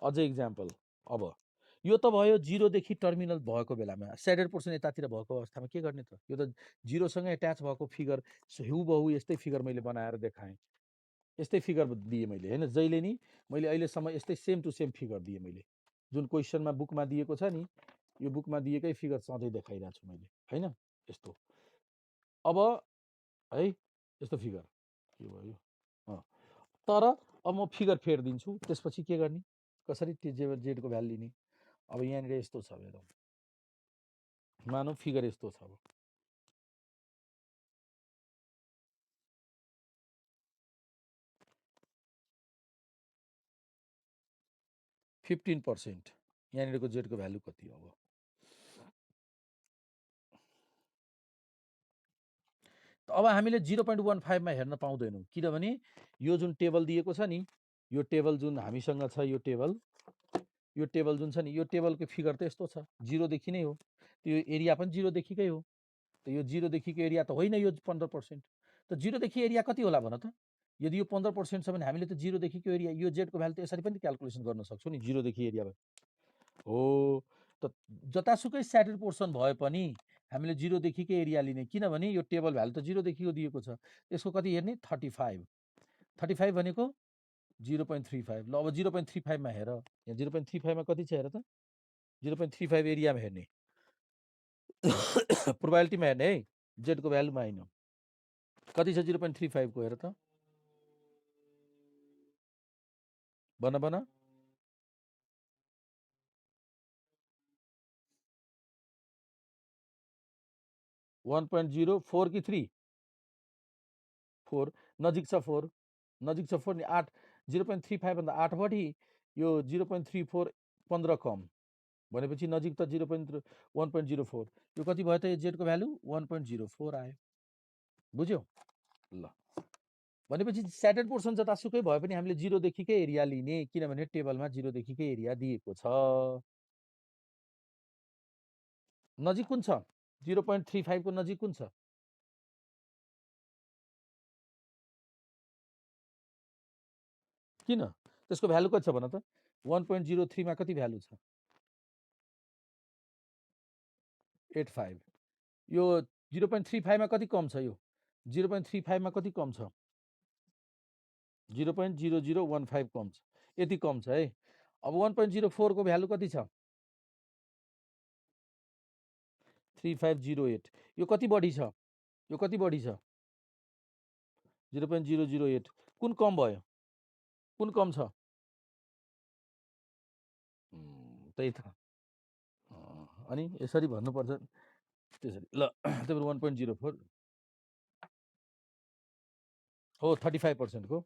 अझै इक्जाम्पल अब यो त भयो 0 देखि टर्मिनल भएको बेलामा स्याडेड पोर्सन यतातिर भएको अवस्थामा के गर्ने त यो त 0 सँग एट्याच भएको फिगर हुबहु यस्तै फिगर मैले बनाएर देखाएँ यस्तै फिगर दिएँ मैले हैन जहिले नि मैले अहिलेसम्म यस्तै सेम टु सेम फिगर दिएँ मैले जुन क्वेसनमा बुकमा दिएको छ नि यो बुकमा दिएकै फिगर सधैँ देखाइरहेको छु मैले हैन यस्तो अब है यस्तो फिगर के भयो तर अब म फिगर फेरिदिन्छु त्यसपछि के गर्ने कसरी त्यो जेडको भ्यालु लिने अब यहाँनिर यस्तो छ हेरौँ मानौँ फिगर यस्तो छ अब 15% यहाँनिरको जेडको भ्यालु कति अब अब हामीले 0.15 मा हेर्न पाउँदैनौँ किनभने यो जुन टेबल दिएको छ नि यो टेबल जुन हामीसँग छ यो टेबल जुन छ नि यो टेबलको फिगर त यस्तो छ 0 देखि नै हो त्यो एरिया पनि 0 देखिकै हो त यो 0 देखिको एरिया त होइन यो 15% त 0 देखि एरिया कति होला भन त यदि यो 15% छ भने हामीले त 0 देखिको एरिया यो जेडको भ्यालु त यसरी पनि क्याल्कुलेसन गर्न सक्छौँ नि 0 देखि एरिया हो त जतासुकै स्याटेड पोर्सन भए पनि हामीले 0 देखिकै एरिया लिने किनभने यो टेबल भ्यालु त 0 देखिको दिएको छ यसको कति हेर्ने 35 भनेको 0.35 ल अब 0.35 मा हेर यहाँ 0.35 मा कति छ हेर त 0.35 एरियामा हेर्ने प्रोबाबिलिटीमा हेर्ने है जेडको भ्यालुमा होइन कति छ 0.35 को हेर त भन 1.04 कि 3 4 नजिक छ 4 नि 8 0.35 भन्दा 8 बढी यो 0.34 15 कम भनेपछि नजिक त 1.04 यो कति भयो त जेडको भ्यालु 1.04 आयो बुझ्यौ ल भनेपछि स्याटर्ड पोर्सन जतासुकै भए पनि हामीले 0 देखिकै एरिया लिने किनभने टेबलमा 0 देखिकै एरिया दिएको छ नजिक कुन छ 0.35 को नजिक कुन छ किन त्यसको भ्यालु कति छ भन त 1.03 मा कति भ्यालु छ 85 यो 0.35 मा कति कम छ यो 0.35 मा कति कम छ 0.0015 कम छ यति कम छ है अब 1.04 को भ्यालु कति छ 3508 यो कति बढी छ 0.008 कुन कम भयो कुन कम छ त्यही त अनि यसरी भन्नुपर्छ त्यसरी ल त्यही 1.04 हो 35% को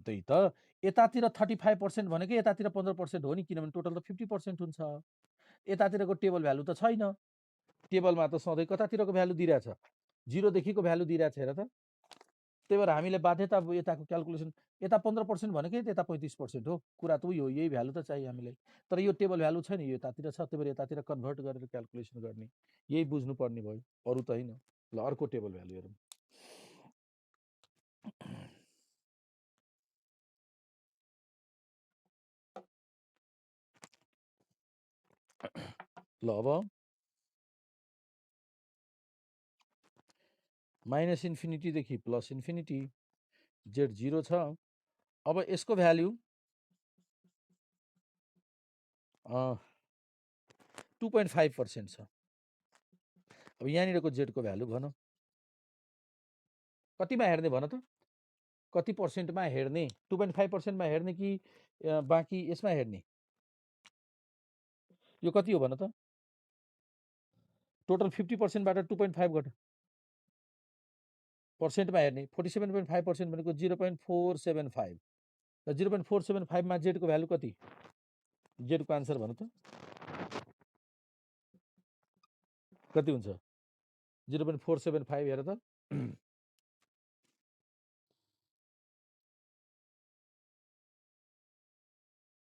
त्यही त यतातिर 35% भनेको यतातिर 15% हो नि किनभने टोटल त 50% हुन्छ यतातिरको टेबल भ्यालु त छैन टेबलमा त सधैँ कतातिरको भ्यालु दिइरहेछ 0 देखिको भ्यालु दिइरहेछ हेर त त्यही भएर हामीले बाध्यता यताको क्याल्कुलेसन यता 15% भनेकै यता 35% हो कुरा त उही हो यही भ्यालु त चाहियो हामीलाई तर यो टेबल भ्यालु छैन यो यतातिर छ त्यही भएर यतातिर कन्भर्ट गरेर क्याल्कुलेसन गर्ने यही बुझ्नुपर्ने भयो अरु त हैन ल अर्को टेबल भ्यालु हेरौँ ल अब माइनस इन्फिनिटी देखि प्लस इन्फिनिटी जेड 0 छ अब यसको भ्यालु 2.5% छ अब यहाँनिरको जेडको भ्यालु भन कतिमा हेर्ने भन त कति पर्सेन्टमा हेर्ने 2.5% मा हेर्ने कि बाँकी यसमा हेर्ने यो कति हो भन त टोटल 50% बाट 2.5 घट पर्सेन्टमा हेर्ने 47.5% भनेको 0.475 र 0.475 मा जेडको भ्यालु कति जेडको आन्सर भन त कति हुन्छ 0.475 हेर त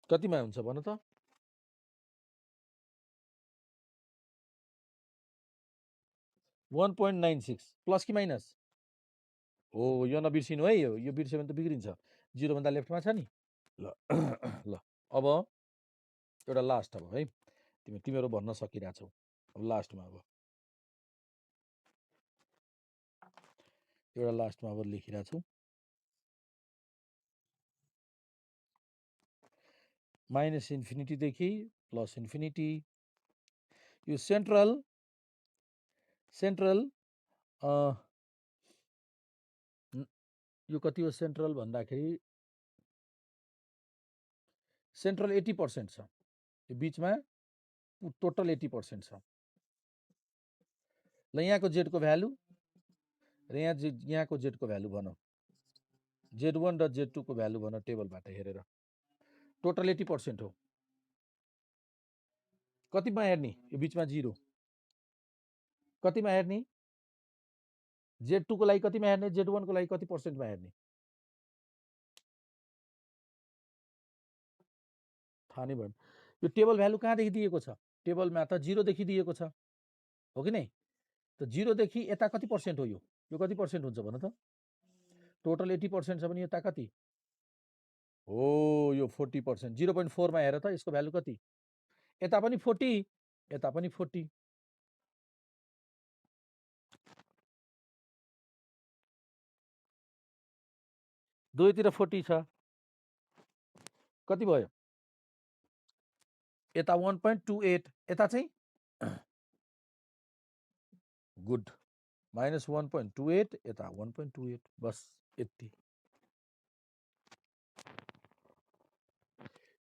कतिमा हुन्छ भन त 1.96 प्लस कि माइनस हो यो नबिर्सिनु है यो बिर्स्यो भने त बिग्रिन्छ 0 भन्दा लेफ्टमा छ नि ल ल अब एउटा लास्ट अब है तिमीहरू भन्न सकिरहेछौ अब लास्टमा अब एउटा लास्टमा अब लेखिरहेछौ माइनस इन्फिनिटी देखि प्लस इन्फिनिटी यो सेन्ट्रल यो कति हो सेन्ट्रल भन्दाखेरि सेन्ट्रल 80% छ यो बीचमा टोटल 80% छ ल यहाँको जेडको भ्यालु र यहाँको जेडको भ्यालु भन Z1 र Z2 को भ्यालु भन टेबलबाट हेरेर टोटल 80% हो कतिमा हेर्ने यो बीचमा 0 कतिमा हेर्ने Z2 को लागि कतिमा हेर्ने Z1 को लागि कति पर्सेन्टमा हेर्ने थाहा नै भयो यो टेबल भ्यालु कहाँदेखि दिएको छ टेबलमा त 0 देखि दिएको छ हो कि नै त 0 देखि यता कति पर्सेन्ट हो यो कति पर्सेन्ट हुन्छ भन त टोटल 80% छ भने यता कति हो यो 40% 0.4 मा हेर त यसको भ्यालु कति यता पनि 40 यता पनि 40 दुवैतिर 40 छ कति भयो यता 1.28 यता चाहिँ गुड माइनस 1.28 यता 1.28 बस यति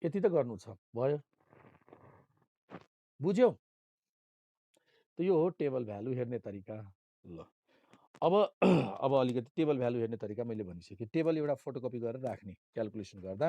यति त गर्नु छ भयो बुझ्यौ त यो हो टेबल भ्यालु हेर्ने तरिका ल अब अब अलिकति टेबल भ्यालु हेर्ने तरिका मैले भनिसकेँ टेबल एउटा फोटोकपी गरेर राख्ने क्याल्कुलेसन गर्दा